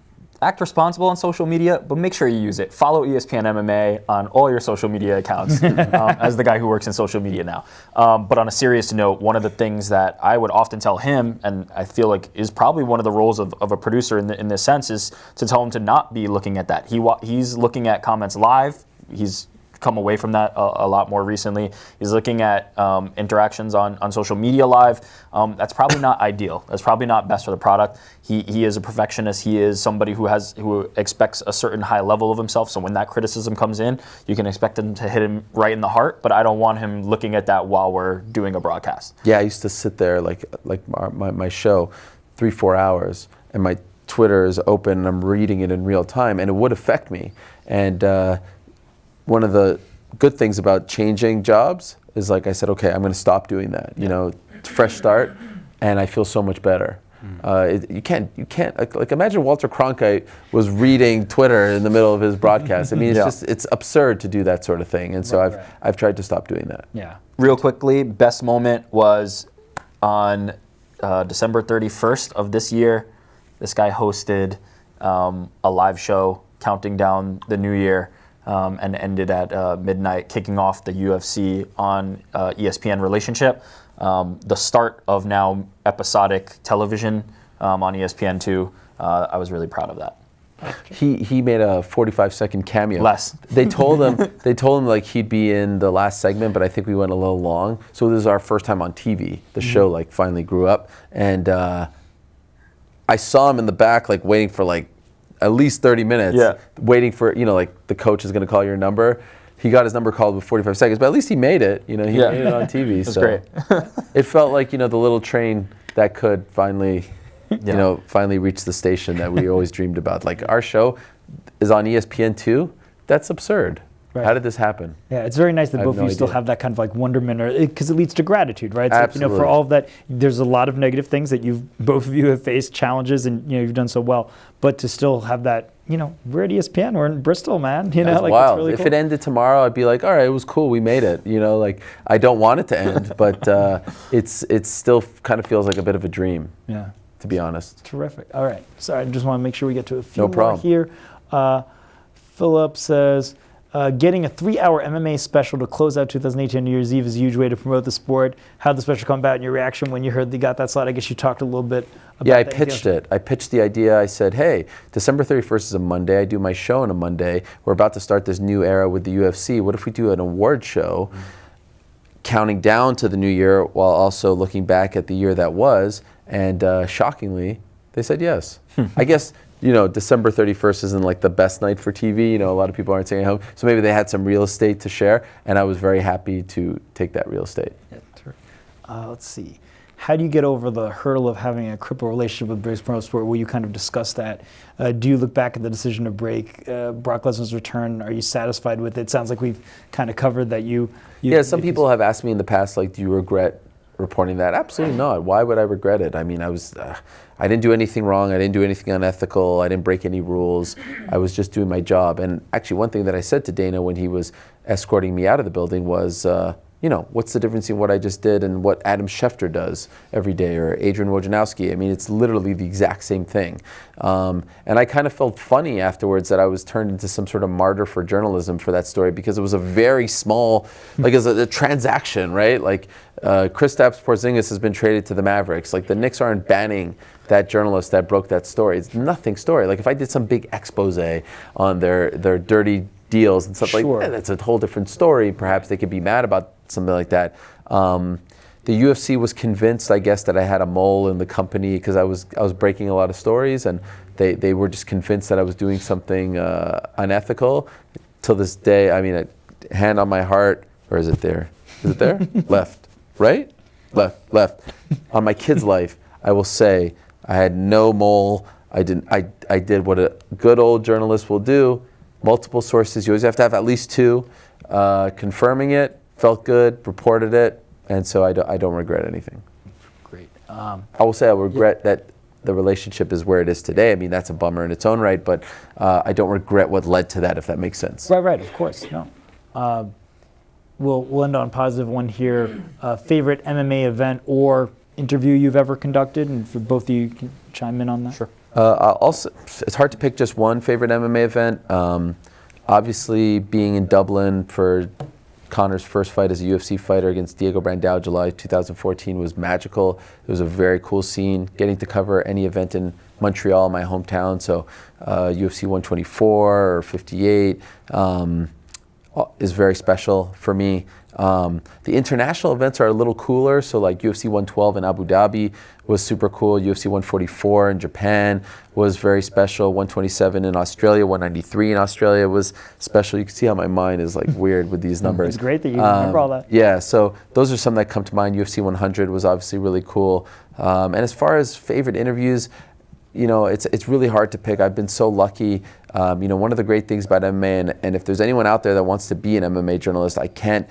act responsible on social media, but make sure you use it. Follow ESPN MMA on all your social media accounts, as the guy who works in social media now. But on a serious note, one of the things that I would often tell him, and I feel like is probably one of the roles of a producer in this sense, is to tell him to not be looking at that. He's looking at comments live. He's come away from that a lot more recently. He's looking at interactions on social media live. That's probably not ideal. That's probably not best for the product. He is a perfectionist. He is somebody who expects a certain high level of himself. So when that criticism comes in, you can expect him to hit him right in the heart. But I don't want him looking at that while we're doing a broadcast. Yeah, I used to sit there like my show, 3-4 hours, and my Twitter is open and I'm reading it in real time, and it would affect me. And one of the good things about changing jobs is, like I said, okay, I'm going to stop doing that. You know, fresh start, and I feel so much better. You can't like imagine Walter Cronkite was reading Twitter in the middle of his broadcast. I mean, it's absurd to do that sort of thing, and so I've tried to stop doing that. Yeah. Real quickly, best moment was on December 31st of this year. This guy hosted a live show counting down the new year. And ended at midnight, kicking off the UFC on ESPN relationship. The start of now episodic television on ESPN2. I was really proud of that. He made a 45-second cameo. Less. They told him like he'd be in the last segment, but I think we went a little long. So this is our first time on TV. The show like finally grew up, and I saw him in the back like waiting for like at least 30 minutes, waiting for, you know, like the coach is going to call your number. He got his number called with 45 seconds, but at least he made it. You know, he made it on TV. That's so great. It felt like, you know, the little train that could finally, finally reach the station that we always dreamed about. Like our show is on ESPN2. That's absurd. Right. How did this happen? Yeah, it's very nice that both of you still have that kind of like wonderment, because it leads to gratitude, right? So, Absolutely. you know, for all of that, there's a lot of negative things that both of you have faced, challenges, and you know you've done so well. But to still have that, you know, we're at ESPN, we're in Bristol, man. You know, That's like wild. it's really If cool. it ended tomorrow, I'd be like, all right, it was cool, we made it. You know, like I don't want it to end, but it's still kind of feels like a bit of a dream. Yeah. To be honest. Terrific. All right. Sorry, I just want to make sure we get to a few No more problem. here. Philip says, getting a 3-hour MMA special to close out 2018 New Year's Eve is a huge way to promote the sport. How did the special come about and your reaction when you heard they got that slot? I guess you talked a little bit about Yeah, I that. pitched it. I pitched the idea. I said, hey, December 31st is a Monday. I do my show on a Monday. We're about to start this new era with the UFC. What if we do an award show counting down to the new year while also looking back at the year that was? And shockingly, they said yes. I guess, you know, December 31st isn't like the best night for TV. You know, a lot of people aren't staying at home. So maybe they had some real estate to share, and I was very happy to take that real estate. Yeah, terrific. Let's see. How do you get over the hurdle of having a crippled relationship with British Pro Sport? Will you kind of discuss that? Do you look back at the decision to break Brock Lesnar's return? Are you satisfied with it? It sounds like we've kind of covered that you Yeah, some people have asked me in the past, like, do you regret reporting that? Absolutely not. Why would I regret it? I mean, I didn't do anything wrong. I didn't do anything unethical. I didn't break any rules. I was just doing my job. And actually, one thing that I said to Dana when he was escorting me out of the building was, you know, what's the difference in what I just did and what Adam Schefter does every day, or Adrian Wojnarowski? I mean, it's literally the exact same thing. And I kind of felt funny afterwards that I was turned into some sort of martyr for journalism for that story, because it was a very small, like, it's a transaction, right? Like, Kristaps Porzingis has been traded to the Mavericks. Like, the Knicks aren't banning that journalist that broke that story. It's nothing story. Like, if I did some big expose on their dirty deals and stuff like that, that's a whole different story. Perhaps they could be mad about something like that. The UFC was convinced, I guess, that I had a mole in the company because I was breaking a lot of stories, and they were just convinced that I was doing something unethical. Till this day, I mean, a hand on my heart, or is it there? Is it there? Left, right, left. On my kid's life, I will say I had no mole. I did what a good old journalist will do. Multiple sources. You always have to have at least two. Confirming it, felt good, reported it, and so I don't regret anything. Great. I will say I regret that the relationship is where it is today. I mean, that's a bummer in its own right, but I don't regret what led to that, if that makes sense. Right, of course. No. We'll end on a positive one here. Favorite MMA event or interview you've ever conducted, and for both of you can chime in on that. Sure. Also, it's hard to pick just one favorite MMA event. Obviously, being in Dublin for Conor's first fight as a UFC fighter against Diego Brandao, July 2014, was magical. It was a very cool scene. Getting to cover any event in Montreal, my hometown, so UFC 124 or 58 is very special for me. The international events are a little cooler, so like UFC 112 in Abu Dhabi was super cool. UFC 144 in Japan was very special. 127 in Australia, 193 in Australia was special. You can see how my mind is like weird with these numbers. It's great that you remember all that. Yeah, so those are some that come to mind. UFC 100 was obviously really cool. And as far as favorite interviews, you know, it's really hard to pick. I've been so lucky. You know, one of the great things about MMA, and if there's anyone out there that wants to be an MMA journalist, I can't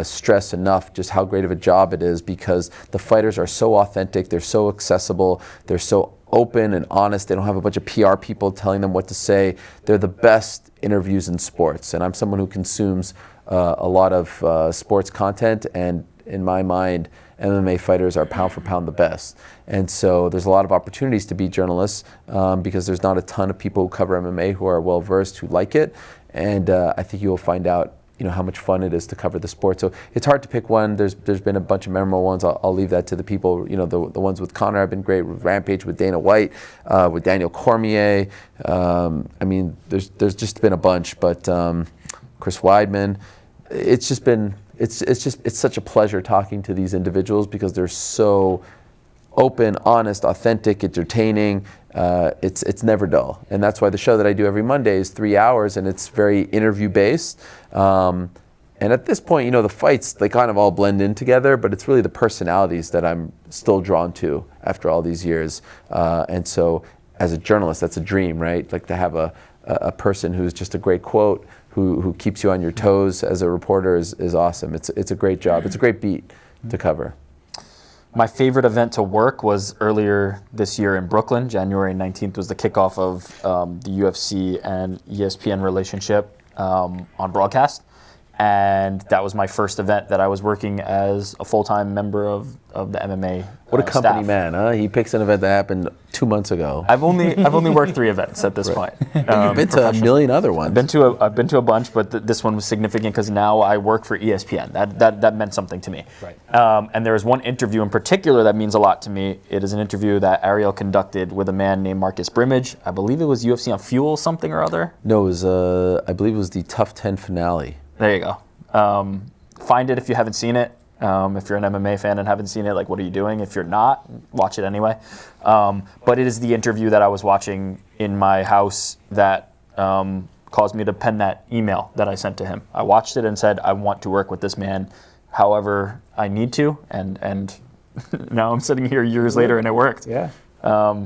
stress enough just how great of a job it is, because the fighters are so authentic, they're so accessible, they're so open and honest. They don't have a bunch of PR people telling them what to say. They're the best interviews in sports, and I'm someone who consumes a lot of sports content, and in my mind, MMA fighters are pound for pound the best. And so there's a lot of opportunities to be journalists because there's not a ton of people who cover MMA who are well versed, who like it. And I think you will find out, you know, how much fun it is to cover the sport. So it's hard to pick one. There's been a bunch of memorable ones. I'll leave that to the people. You know, the ones with Conor have been great. With Rampage, with Dana White, with Daniel Cormier. I mean, there's just been a bunch. But Chris Weidman, it's just been. It's such a pleasure talking to these individuals because they're so open, honest, authentic, entertaining. It's never dull, and that's why the show that I do every Monday is 3 hours, and it's very interview based. And at this point, you know, the fights, they kind of all blend in together, but it's really the personalities that I'm still drawn to after all these years. And so, as a journalist, that's a dream, right? Like to have a person who's just a great quote, who keeps you on your toes as a reporter is awesome. It's a great job. It's a great beat to cover. My favorite event to work was earlier this year in Brooklyn. January 19th was the kickoff of the UFC and ESPN relationship on broadcast. And that was my first event that I was working as a full-time member of the MMA What a company staff. man, huh? He picks an event that happened 2 months ago. I've only worked 3 events at this point. You've been to a million other ones. I've been to a bunch, but this one was significant because now I work for ESPN. That meant something to me. Right. And there is one interview in particular that means a lot to me. It is an interview that Ariel conducted with a man named Marcus Brimage. I believe it was UFC on Fuel something or other. No, it was I believe it was the Tough 10 finale. There you go. Find it if you haven't seen it. If you're an MMA fan and haven't seen it, like, what are you doing? If you're not, watch it anyway. But it is the interview that I was watching in my house that caused me to pen that email that I sent to him. I watched it and said, I want to work with this man however I need to. And now I'm sitting here years later and it worked. Yeah.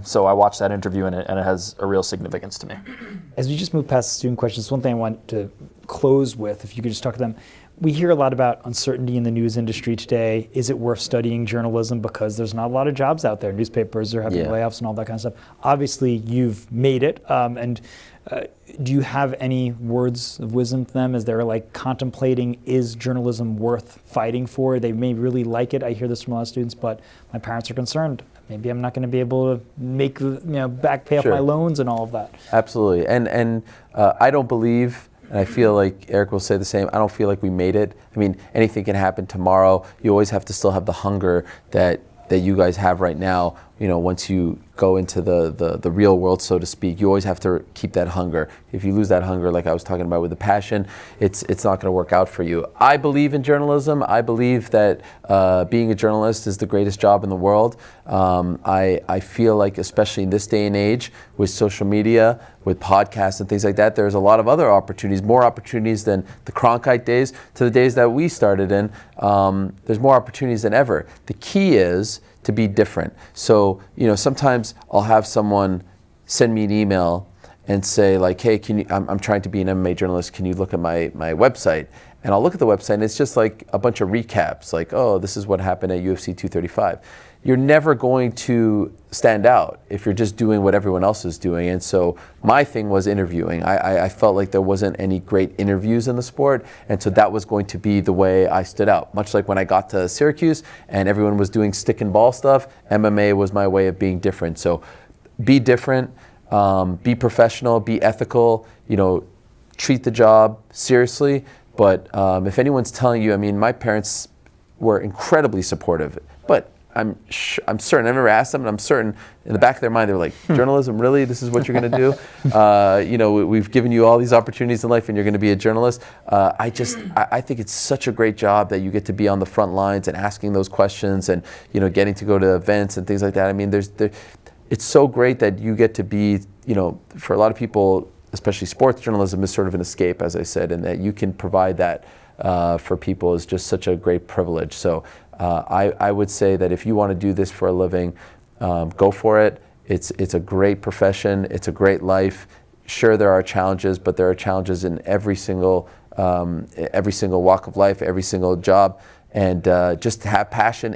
So I watched that interview and it has a real significance to me. As we just move past the student questions, one thing I want to close with, if you could just talk to them. We hear a lot about uncertainty in the news industry today. Is it worth studying journalism because there's not a lot of jobs out there? Newspapers are having layoffs and all that kind of stuff. Obviously, you've made it. Do you have any words of wisdom to them as they're like contemplating, is journalism worth fighting for? They may really like it. I hear this from a lot of students, but my parents are concerned. Maybe I'm not going to be able to make pay off my loans and all of that. Absolutely, and I don't believe. And I feel like Eric will say the same. I don't feel like we made it. I mean, anything can happen tomorrow. You always have to still have the hunger that you guys have right now. You know, once you go into the real world, so to speak, you always have to keep that hunger. If you lose that hunger, like I was talking about with the passion, it's not going to work out for you. I believe in journalism. I believe that being a journalist is the greatest job in the world. I feel like, especially in this day and age, with social media, with podcasts and things like that, there's a lot of other opportunities, more opportunities than the Cronkite days to the days that we started in. There's more opportunities than ever. The key is to be different. So, you know, sometimes I'll have someone send me an email and say like, hey, I'm trying to be an MMA journalist, can you look at my website? And I'll look at the website and it's just like a bunch of recaps, like, oh, this is what happened at UFC 235. You're never going to stand out if you're just doing what everyone else is doing. And so my thing was interviewing. I felt like there wasn't any great interviews in the sport, and so that was going to be the way I stood out. Much like when I got to Syracuse and everyone was doing stick and ball stuff, MMA was my way of being different. So be different, be professional, be ethical, treat the job seriously. But if anyone's telling you, I mean, my parents were incredibly supportive, but I'm certain, I've never asked them, and I'm certain in the back of their mind, they were like, journalism, really? This is what you're going to do? We've given you all these opportunities in life and you're going to be a journalist. I think it's such a great job that you get to be on the front lines and asking those questions and, getting to go to events and things like that. I mean, it's so great that you get to be, for a lot of people, especially sports journalism is sort of an escape, as I said, and that you can provide that for people is just such a great privilege. So I would say that if you want to do this for a living, go for it. It's a great profession. It's a great life. Sure, there are challenges, but there are challenges in every single walk of life, every single job. And just have passion,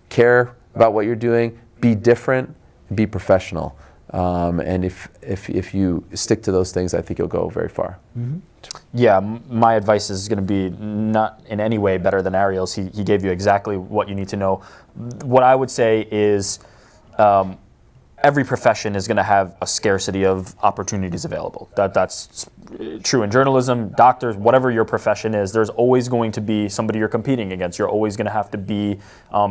care about what you're doing, be different, be professional. And if you stick to those things, I think you'll go very far. Mm-hmm. Yeah, my advice is going to be not in any way better than Ariel's. He gave you exactly what you need to know. What I would say is every profession is going to have a scarcity of opportunities available. That's true in journalism, doctors, whatever your profession is. There's always going to be somebody you're competing against. You're always going to have to be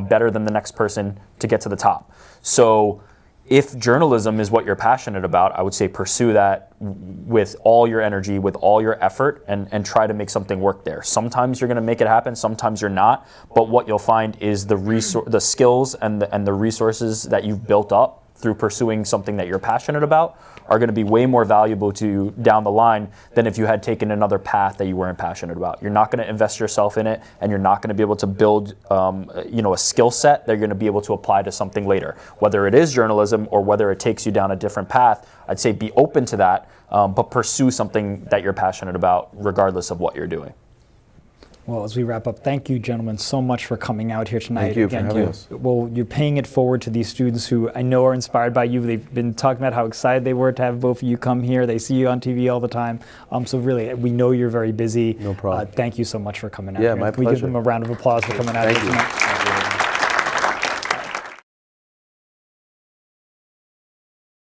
better than the next person to get to the top. So if journalism is what you're passionate about, I would say pursue that with all your energy, with all your effort, and try to make something work there. Sometimes you're going to make it happen, sometimes you're not, but what you'll find is the skills and the resources that you've built up through pursuing something that you're passionate about are going to be way more valuable to you down the line than if you had taken another path that you weren't passionate about. You're not going to invest yourself in it, and you're not going to be able to build a skill set that you're going to be able to apply to something later. Whether it is journalism or whether it takes you down a different path, I'd say be open to that, but pursue something that you're passionate about regardless of what you're doing. Well, as we wrap up, thank you, gentlemen, so much for coming out here tonight. Thank you for having us. Well, you're paying it forward to these students who I know are inspired by you. They've been talking about how excited they were to have both of you come here. They see you on TV all the time. So really, we know you're very busy. No problem. Thank you so much for coming out here. here. My Can we give pleasure. them a round of applause for coming out here tonight? Thank you.